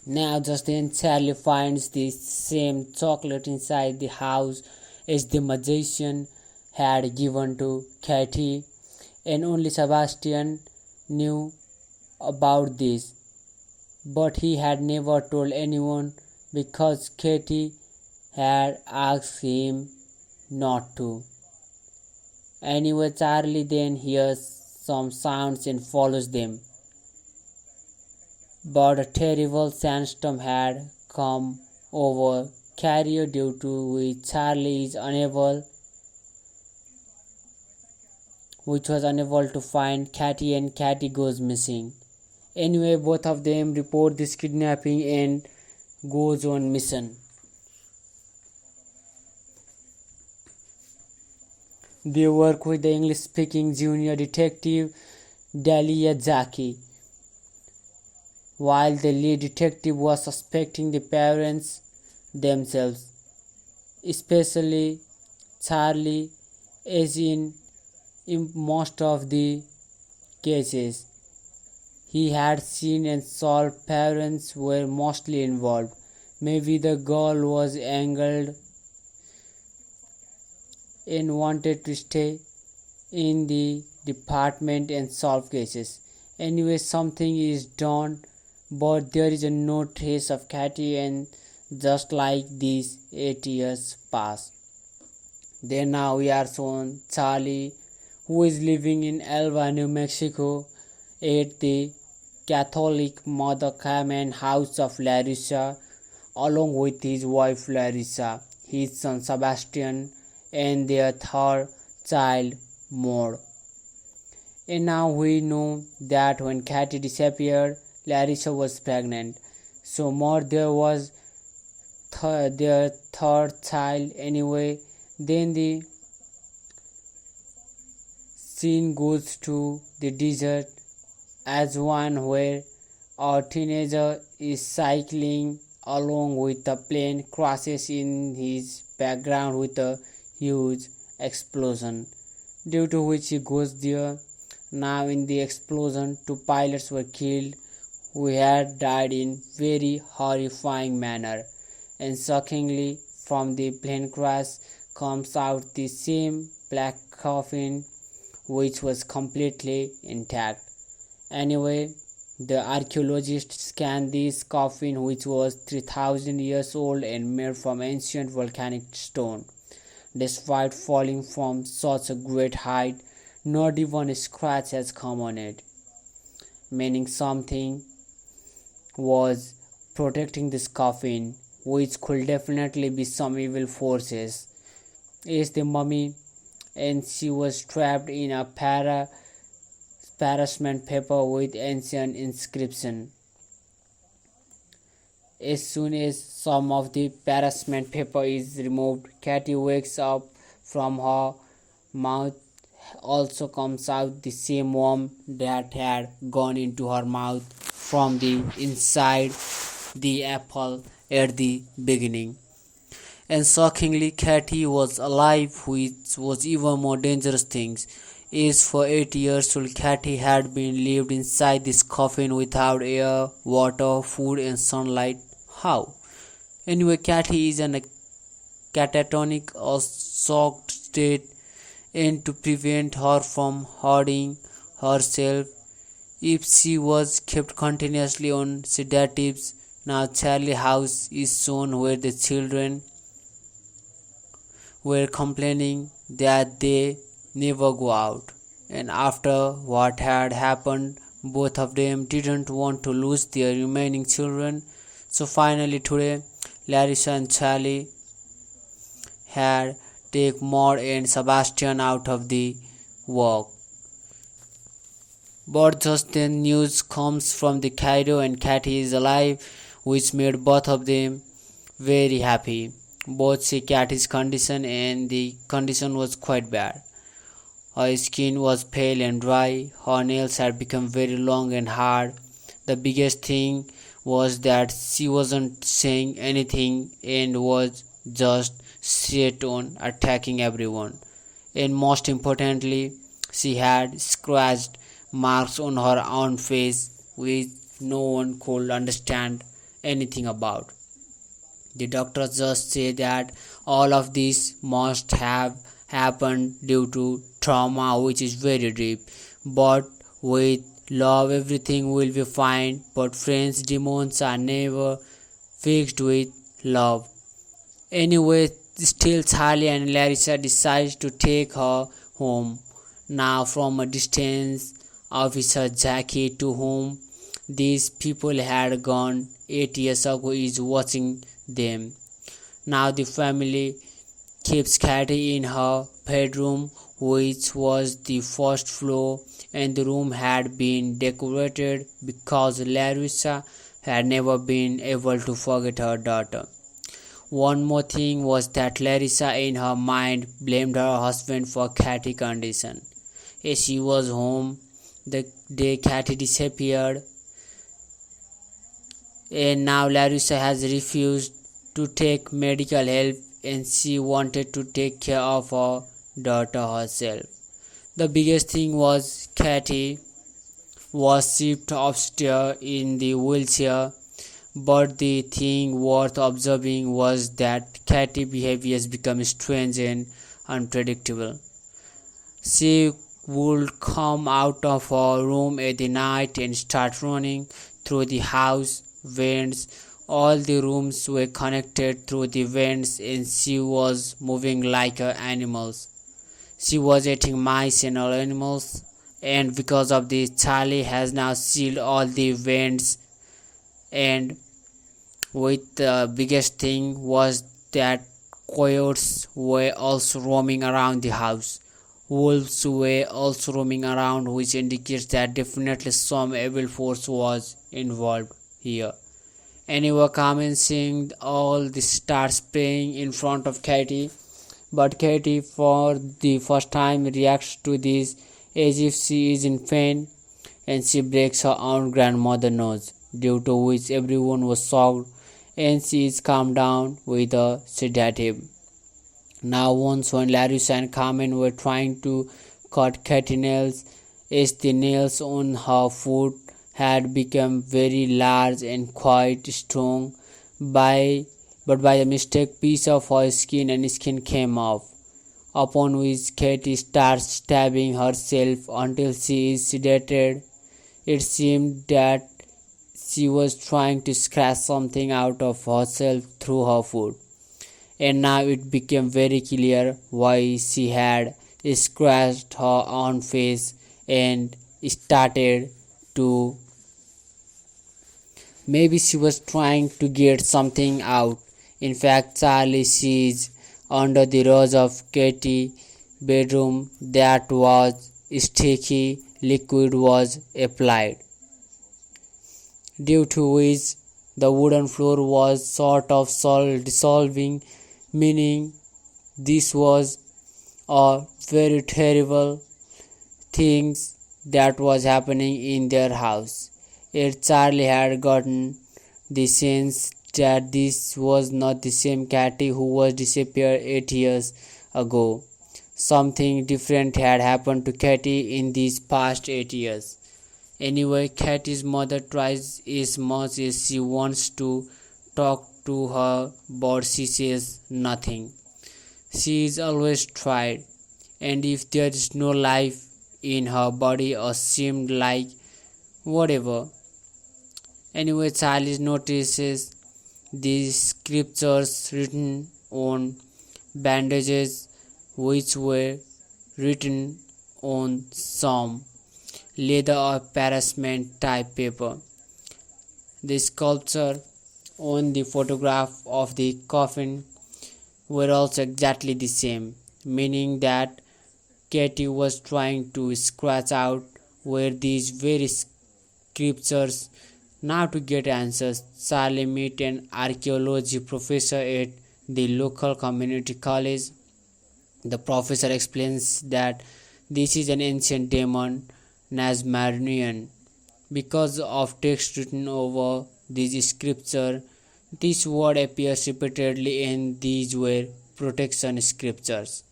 Now just then Charlie finds the same chocolate inside the house as the magician had given to Katie, and only Sebastian knew about this, but he had never told anyone because Katie had asked him not to. Anyway, Charlie then hears some sounds and follows them, but a terrible sandstorm had come over Cairo, due to which Charlie was unable to find Katie, and Katie goes missing. Anyway, both of them report this kidnapping and goes on mission. They work with the English-speaking junior detective Dahlia Jackie, while the lead detective was suspecting the parents themselves, especially Charlie, as in most of the cases he had seen and solved, parents were mostly involved. Maybe the girl was angered and wanted to stay in the department and solve cases. Anyway, something is done, but there is no trace of Katie, and just like these 8 years pass. Then now we are shown Charlie, who is living in Elba, New Mexico, at the Catholic Mother Carmen house of Larissa, along with his wife Larissa, his son Sebastian, and their third child Maud. And now we know that when Katy disappeared, Larissa was pregnant. So more there was their third child anyway. Then the scene goes to the desert as one where a teenager is cycling along with a plane crashes in his background with a huge explosion, due to which he goes there. Now in the explosion, two pilots were killed who had died in very horrifying manner, and shockingly from the plane crash comes out the same black coffin which was completely intact. Anyway, the archaeologists scanned this coffin, which was 3000 years old and made from ancient volcanic stone. Despite falling from such a great height, not even a scratch has come on it, meaning something was protecting this coffin, which could definitely be some evil forces. Is the mummy, and she was trapped in a parchment paper with ancient inscription. As soon as some of the parchment paper is removed, Katy wakes up. From her mouth also comes out the same worm that had gone into her mouth from the inside the apple at the beginning. And shockingly, Katy was alive, which was even more dangerous things. Is for 8 years old, Katy had been lived inside this coffin without air, water, food, and sunlight. How? Anyway, Katy is in a catatonic or shocked state, and to prevent her from hurting herself, if she was kept continuously on sedatives. Now Charlie House is shown where the children were complaining that they never go out, and after what had happened, both of them didn't want to lose their remaining children. So finally today, Larissa and Charlie had take Maud and Sebastian out of the work. But just then news comes from the Cairo and Katy is alive, which made both of them very happy. Both see Katy's condition, and the condition was quite bad. Her skin was pale and dry, her nails had become very long and hard. The biggest thing was that she wasn't saying anything and was just set on attacking everyone. And most importantly, she had scratched marks on her own face which no one could understand anything about. The doctors just say that all of this must have happened due to trauma, which is very deep. But with love, everything will be fine. But friends, demons are never fixed with love. Anyway, still Charlie and Larissa decide to take her home. Now from a distance, Officer Jackie, to whom these people had gone 8 years ago, is watching them. Now the family keeps Katy in her bedroom, which was the first floor, and the room had been decorated because Larissa had never been able to forget her daughter. One more thing was that Larissa in her mind blamed her husband for Katy's condition. As she was home the day Katy disappeared, and now Larissa has refused to take medical help, and she wanted to take care of her daughter herself. The biggest thing was Katy was shipped upstairs in the wheelchair, but the thing worth observing was that Katy's behavior has become strange and unpredictable. She would come out of her room at the night and start running through the house vents. All the rooms were connected through the vents, and she was moving like animals. She was eating mice and all animals, and because of this, Charlie has now sealed all the vents. And with the biggest thing was that coyotes were also roaming around the house. Wolves were also roaming around, which indicates that definitely some evil force was involved here. Anyway, commencing all this starts praying in front of Katie, but Katie for the first time reacts to this as if she is in pain, and she breaks her own grandmother's nose, due to which everyone was shocked, and she is calmed down with a sedative. Now once when Larissa and Carmen were trying to cut Katie nails, as the nails on her foot had become very large and quite strong, but by a mistake piece of her skin came off, upon which Katie starts stabbing herself until she is sedated. It seemed that she was trying to scratch something out of herself through her foot, and now it became very clear why she had scratched her own face and started to. Maybe she was trying to get something out. In fact, Charlie sees under the rose of Katie's bedroom that was sticky liquid was applied, due to which the wooden floor was sort of dissolving, meaning this was a very terrible thing that was happening in their house. Yet Charlie had gotten the sense that this was not the same Katie who was disappeared 8 years ago. Something different had happened to Katie in these past 8 years. Anyway, Katie's mother tries as much as she wants to talk to her, but she says nothing. She is always tried, and if there is no life in her body or seemed like whatever. Anyway, Charlie notices the scriptures written on bandages, which were written on some leather or parchment type paper. The sculpture on the photograph of the coffin were also exactly the same, meaning that Katie was trying to scratch out where these very scriptures. Now to get answers, Charlie meets an archaeology professor at the local community college. The professor explains that this is an ancient demon, Nazmarnian. Because of text written over this scripture, this word appears repeatedly, and these were protection scriptures.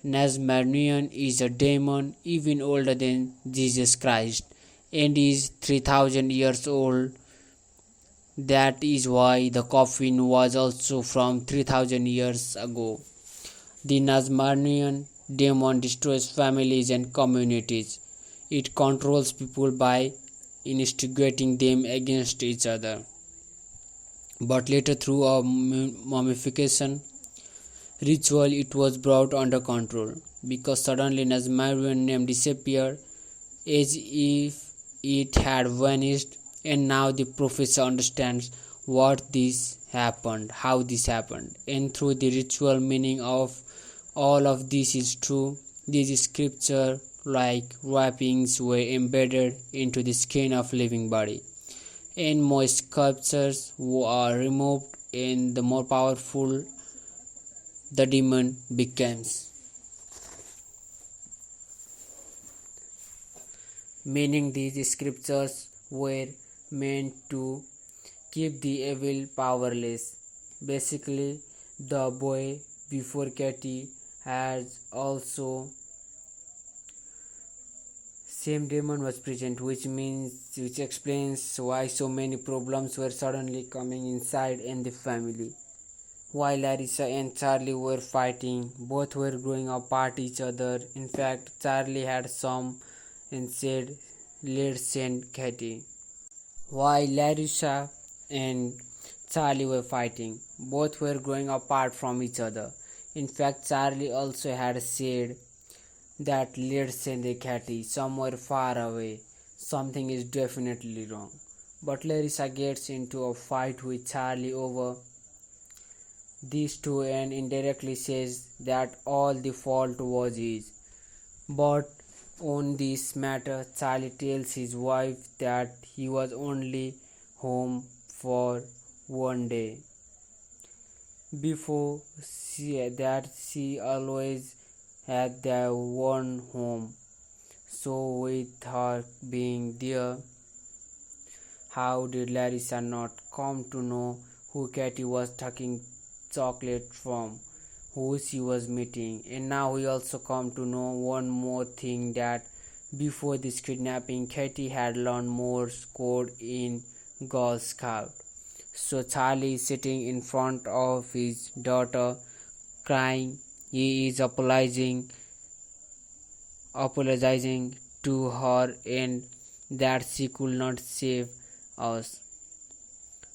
Nazmarnian is a demon even older than Jesus Christ and is 3000 years old. That is why the coffin was also from 3000 years ago. The Nazmarnian demon destroys families and communities. It controls people by instigating them against each other. But later, through a mummification ritual, it was brought under control, because suddenly Nazmarnian name disappeared as if it had vanished, and now the professor understands what this happened, how this happened, and through the ritual meaning of all of this is true. These scripture like wrappings were embedded into the skin of living body, and more sculptures are removed, and the more powerful the demon becomes. Meaning these scriptures were meant to keep the evil powerless. Basically, the boy before Katie has also same demon was present, which explains why so many problems were suddenly coming inside in the family. While Larissa and Charlie were fighting, both were growing apart each other. In fact, Charlie had some and said, "Let's send Katie." While Larissa and Charlie were fighting, both were growing apart from each other. In fact, Charlie also had said that let's send Katie somewhere far away. Something is definitely wrong. But Larissa gets into a fight with Charlie over these two and indirectly says that all the fault was his. But on this matter, Charlie tells his wife that he was only home for one day. Before she always had their one home. So with her being there, how did Larissa not come to know who Katie was taking chocolate from, who she was meeting? And now we also come to know one more thing, that before this kidnapping, Katie had learned Morse code in Girl Scout. So Charlie is sitting in front of his daughter, crying. He is apologizing to her and that she could not save us.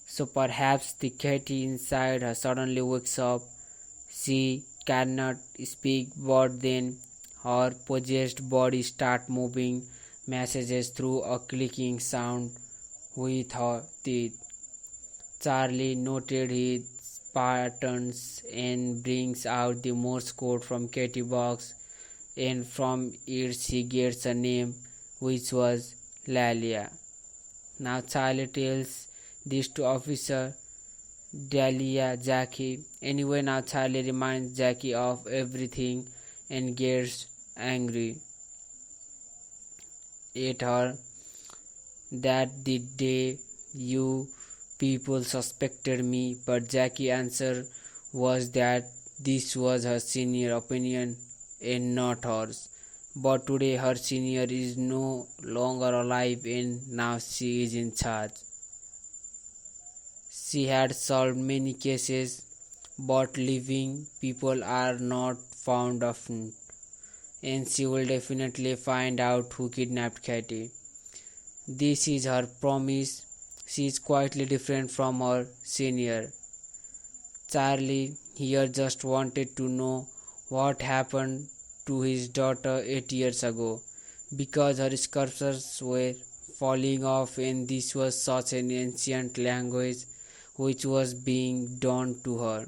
So perhaps the Katie inside her suddenly wakes up. She cannot speak, but then her possessed body starts moving messages through a clicking sound with her teeth. Charlie noted his patterns and brings out the Morse code from Katie box, and from it she gets a name, which was Lalia. Now Charlie tells this to Officer Dahlia Jackie. Anyway, now Charlie reminds Jackie of everything and gets angry at her that the day you people suspected me, but Jackie answer was that this was her senior opinion and not hers. But today her senior is no longer alive and now she is in charge. She had solved many cases, but living people are not found often, and she will definitely find out who kidnapped Katie. This is her promise. She is quietly different from her senior. Charlie here just wanted to know what happened to his daughter 8 years ago, because her sculptures were falling off and this was such an ancient language which was being done to her.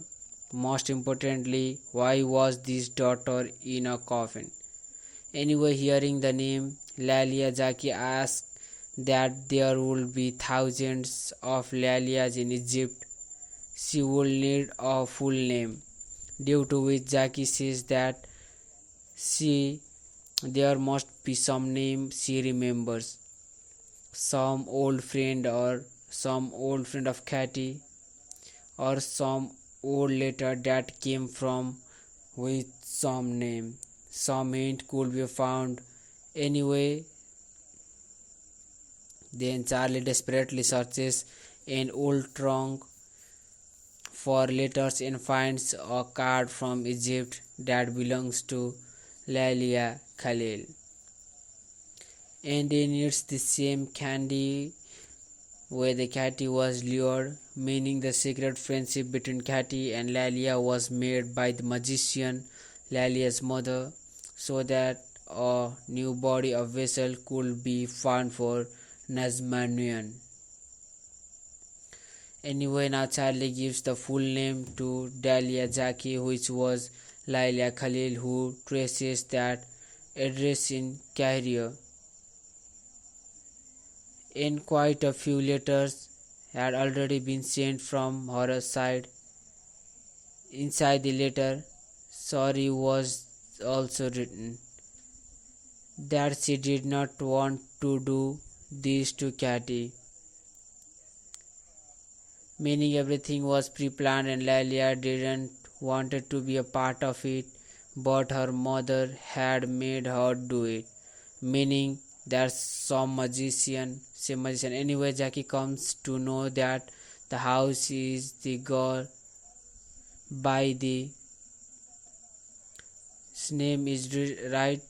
Most importantly, why was this daughter in a coffin? Anyway, hearing the name Lalia, Jackie asked that there would be thousands of Lalias in Egypt. She would need a full name, due to which Jackie says that there must be some name she remembers, some old friend or some old friend of Katie, or some old letter that came from with some name. Some hint could be found. Anyway, then Charlie desperately searches an old trunk for letters and finds a card from Egypt that belongs to Lalia Khalil. And then it's the same candy where the Katie was lured, meaning the secret friendship between Katie and Lalia was made by the magician Lalia's mother, so that a new body of vessel could be found for Nazmanian. Anyway, now Charlie gives the full name to Dahlia Jackie, which was Laila Khalil, who traces that address in Cairo. And quite a few letters had already been sent from her side. Inside the letter, sorry was also written, that she did not want to do this to Katie, meaning everything was pre-planned and Lalia didn't wanted to be a part of it, but her mother had made her do it, meaning there's some magician. Anyway, Jackie comes to know that the house is the girl by the name is right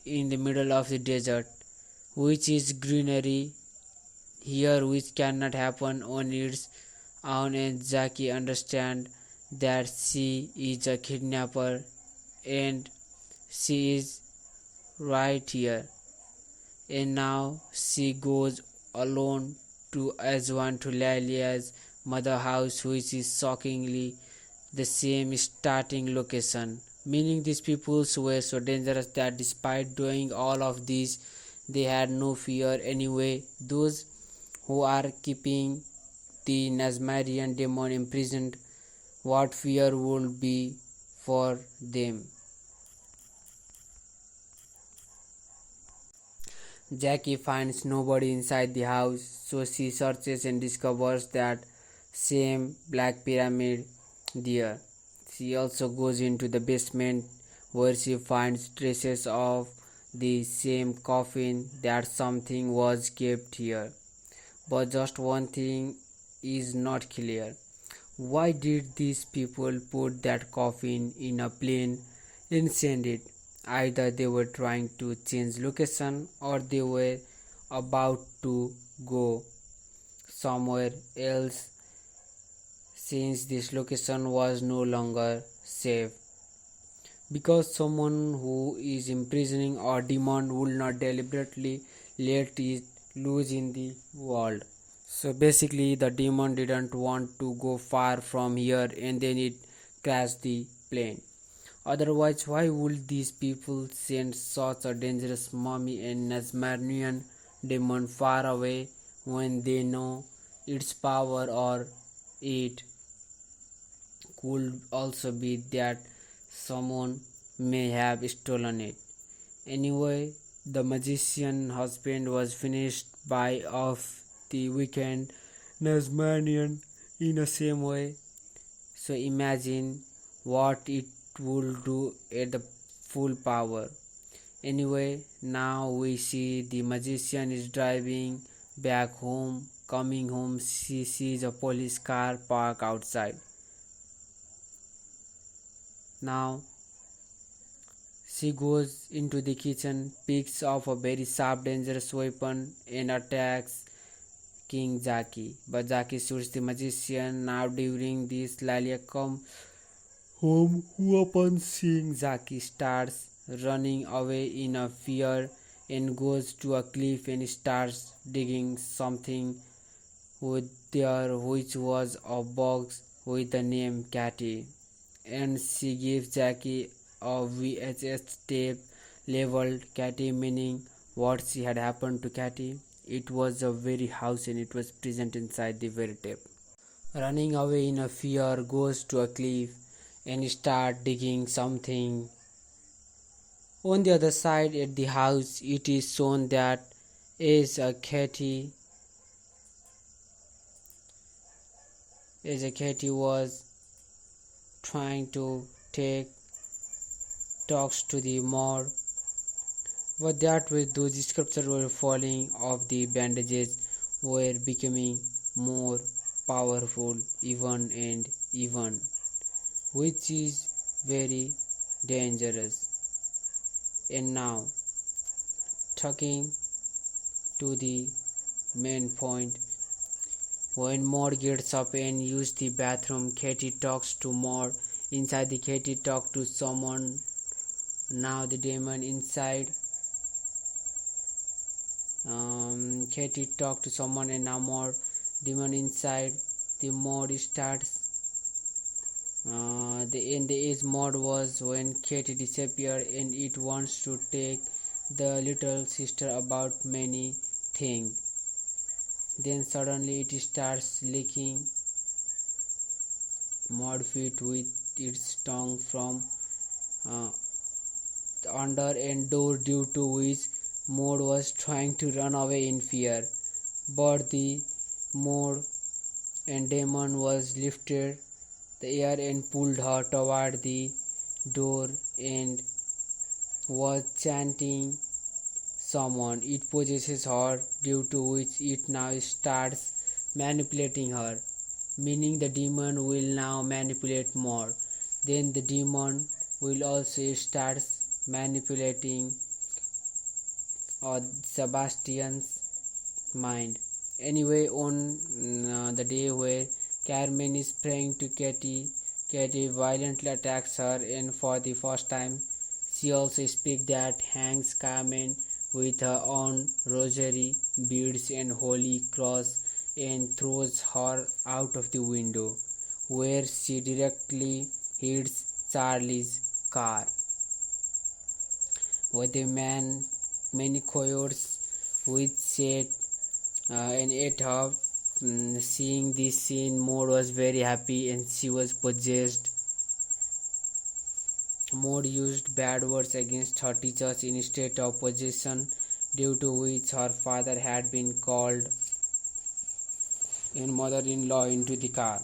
in the middle of the desert, which is greenery here, which cannot happen on its own, and Jackie understands that she is a kidnapper and she is right here. And now she goes alone to Aswan to Lalia's mother house, which is shockingly the same starting location, meaning these peoples were so dangerous that despite doing all of this, they had no fear anyway. Those who are keeping the Nazmarian demon imprisoned, what fear would be for them? Jackie finds nobody inside the house, so she searches and discovers that same black pyramid there. She also goes into the basement where she finds traces of the same coffin, that something was kept here. But just one thing is not clear. Why did these people put that coffin in a plane and send it? Either they were trying to change location or they were about to go somewhere else since this location was no longer safe. Because someone who is imprisoning a demon will not deliberately let it loose in the world. So basically the demon didn't want to go far from here and then it crashed the plane. Otherwise, why would these people send such a dangerous mummy and Nazmanian demon far away when they know its power, or it could also be that someone may have stolen it? Anyway, the magician husband was finished by of the weekend Nazmanian in the same way. So imagine what it would do at the full power. Anyway, now we see the magician is driving back home. Coming home, she sees a police car parked outside. Now she goes into the kitchen, picks up a very sharp, dangerous weapon, and attacks King Jackie. But Jackie shoots the magician. Now during this, Lalia comes home, who upon seeing Jackie starts running away in a fear and goes to a cliff and starts digging something with there, which was a box with the name Katy. And she gives Jackie a VHS tape labeled Katy, meaning what she had happened to Katy. It was a very house and it was present inside the very tape. Running away in a fear, goes to a cliff and start digging something. On the other side at the house, it is shown that as a Katy was trying to take talks to the more, but that way those sculptures were falling off, the bandages were becoming more powerful even and even, which is very dangerous. And now, talking to the main point, when Maud gets up and uses the bathroom, Katy talks to Maud. Inside the Katy talks to someone. Now the demon inside. Katy talks to someone and now Maud, demon inside. The Maud starts. The age Maud was when Katy disappeared and it wants to take the little sister about many things. Then suddenly it starts licking Maud feet with its tongue from under and door, due to which Maud was trying to run away in fear. But the Maud and demon was lifted the air and pulled her toward the door and was chanting someone. It possesses her, due to which it now starts manipulating her, meaning the demon will now manipulate more. Then the demon will also start manipulating Sebastian's mind. Anyway, on the day where Carmen is praying to Katy, Katy violently attacks her, and for the first time she also speaks that hangs Carmen with her own rosary, beads and holy cross and throws her out of the window, where she directly hits Charlie's car. With a man, many coyotes which sat and ate up. Seeing this scene, Maud was very happy and she was possessed. Maud used bad words against her teachers instead of possession, due to which her father had been called and mother-in-law into the car,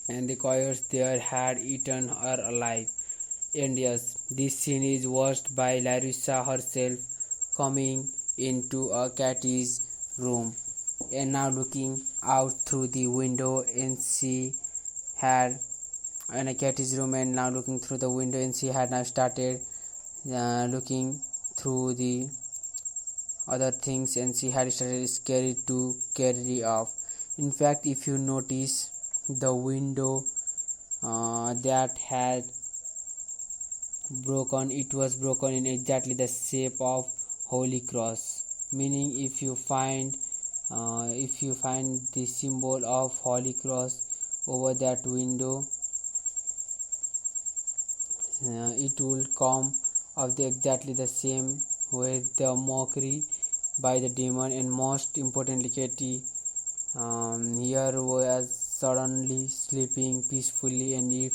and the coyotes there had eaten her alive. And yes, this scene is watched by Larissa herself coming into a Cathy's room and now looking out through the window, and she had in a Cathy's room and now looking through the window, and she had now started looking through the other things, and she had started scary to carry off. In fact, if you notice, the window that had broken, it was broken in exactly the shape of Holy Cross, meaning if you find the symbol of Holy Cross over that window, it will come of exactly the same way, the mockery by the demon. And most importantly, Cathy here was suddenly sleeping peacefully, and if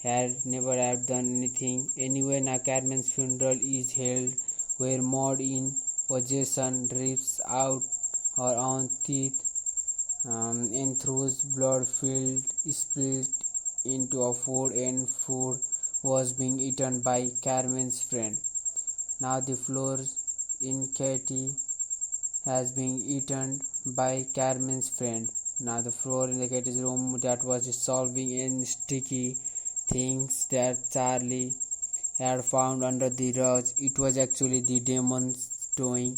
had never have done anything. Anyway, now Carmen's funeral is held, where Maud in possession rips out her own teeth and throws blood-filled spilled into a food, and food was being eaten by Carmen's friend. Now the floor in Cathy has been eaten by Carmen's friend. Now the floor in the Cathy's room that was dissolving in sticky things that Charlie had found under the rug, it was actually the demon's doing.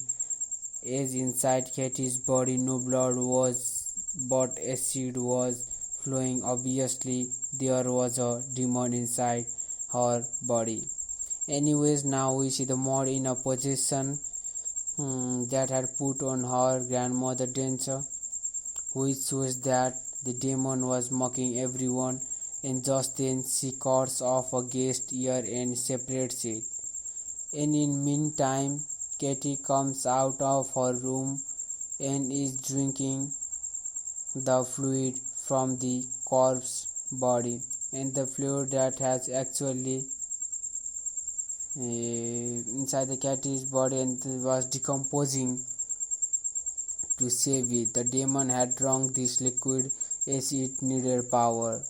As inside Cathy's body no blood was, but acid was flowing. Obviously there was a demon inside her body. Anyways, now we see the Maud in a possession that had put on her grandmother danger, which shows that the demon was mocking everyone, and just then she cuts off a guest's ear and separates it. And in meantime, Cathy comes out of her room and is drinking the fluid from the corpse body, and the fluid that has actually inside the Cathy's body and was decomposing. To save it, the demon had drunk this liquid as it needed power.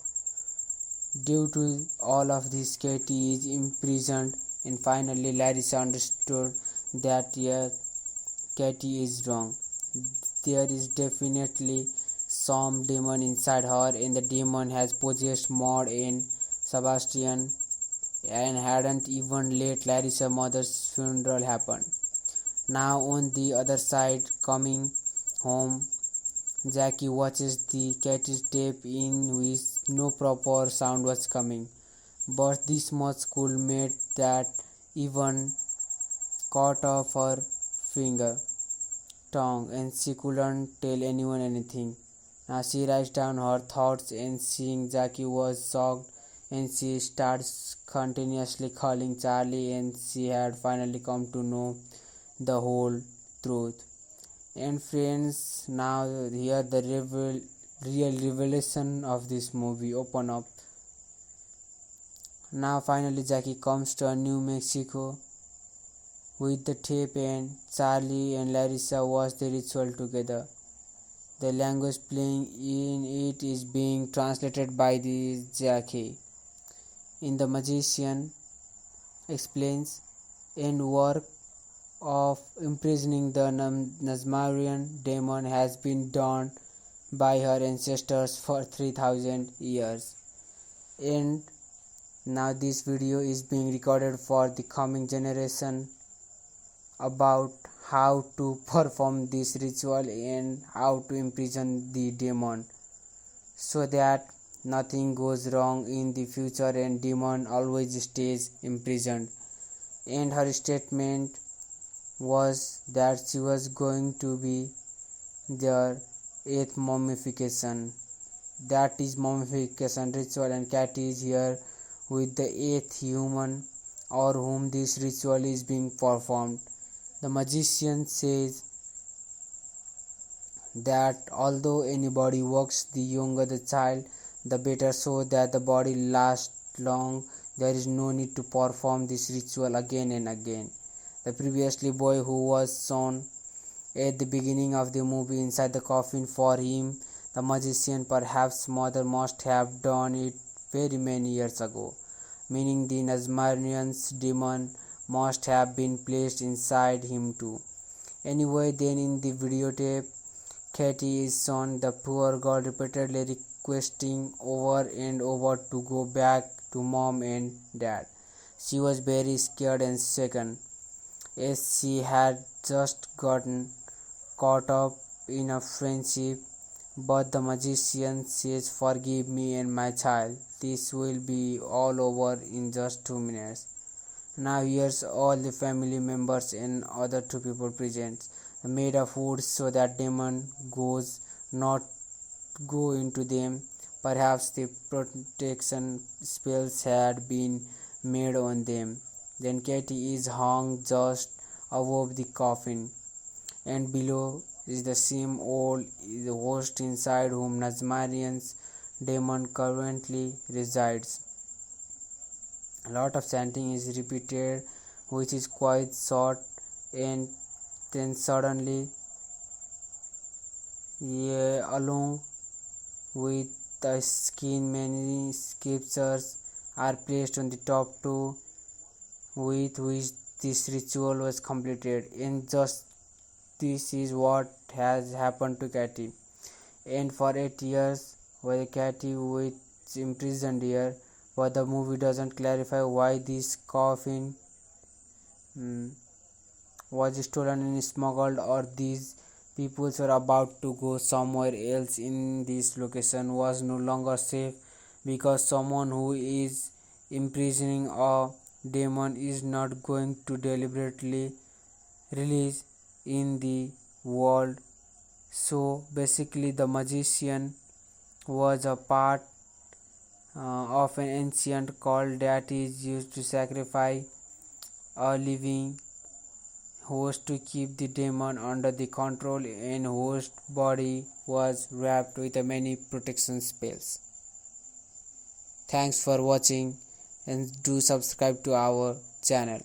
Due to all of this, Cathy is imprisoned, and finally Larissa understood that Cathy is wrong. There is definitely some demon inside her, and the demon has possessed Maud and Sebastian and hadn't even let Larissa's mother's funeral happen. Now on the other side, coming home, Jackie watches the Cathy's tape in which no proper sound was coming, but this much could make that even cut off her tongue, and she couldn't tell anyone anything. Now she writes down her thoughts, and seeing Jackie was shocked, and she starts continuously calling Charlie, and she had finally come to know the whole truth. And friends, now here the real revelation of this movie open up. Now finally Jackie comes to New Mexico with the tape, and Charlie and Larissa watch the ritual together. The language playing in it is being translated by the Jackie. In The Magician explains, and work of imprisoning the Nazmarian demon has been done by her ancestors for 3000 years. And now this video is being recorded for the coming generation about how to perform this ritual and how to imprison the demon, so that nothing goes wrong in the future and demon always stays imprisoned. And her statement was that she was going to be their 8th mummification. That is mummification ritual, and Cathy is here with the eighth human or whom this ritual is being performed. The magician says that although anybody works, the younger the child, the better, so that the body lasts long. There is no need to perform this ritual again and again. The previously boy who was shown at the beginning of the movie inside the coffin, for him, the magician, perhaps mother must have done it very many years ago, meaning the Nazmarian's demon must have been placed inside him too. Anyway, then in the videotape, Katie is shown, the poor girl repeatedly requesting over and over to go back to mom and dad. She was very scared and shaken, as she had just gotten caught up in a friendship. But the magician says, "Forgive me and my child. This will be all over in just 2 minutes." Now here's all the family members and other two people present, made of wood, so that demon goes not go into them. Perhaps the protection spells had been made on them. Then Katie is hung just above the coffin, and below is the same old the host inside whom Nazmarian's demon currently resides. A lot of chanting is repeated, which is quite short, and then suddenly, along with the skin, many scriptures are placed on the top too, with which this ritual was completed. And just this is what has happened to Katie. And for 8 years, while Katie was imprisoned here, but the movie doesn't clarify why this coffin was stolen and smuggled, or these people were about to go somewhere else in this location was no longer safe, because someone who is imprisoning a demon is not going to deliberately release in the world. So basically the magician was a part of an ancient cult that is used to sacrifice a living host to keep the demon under the control, and host body was wrapped with many protection spells. Thanks for watching, and do subscribe to our channel.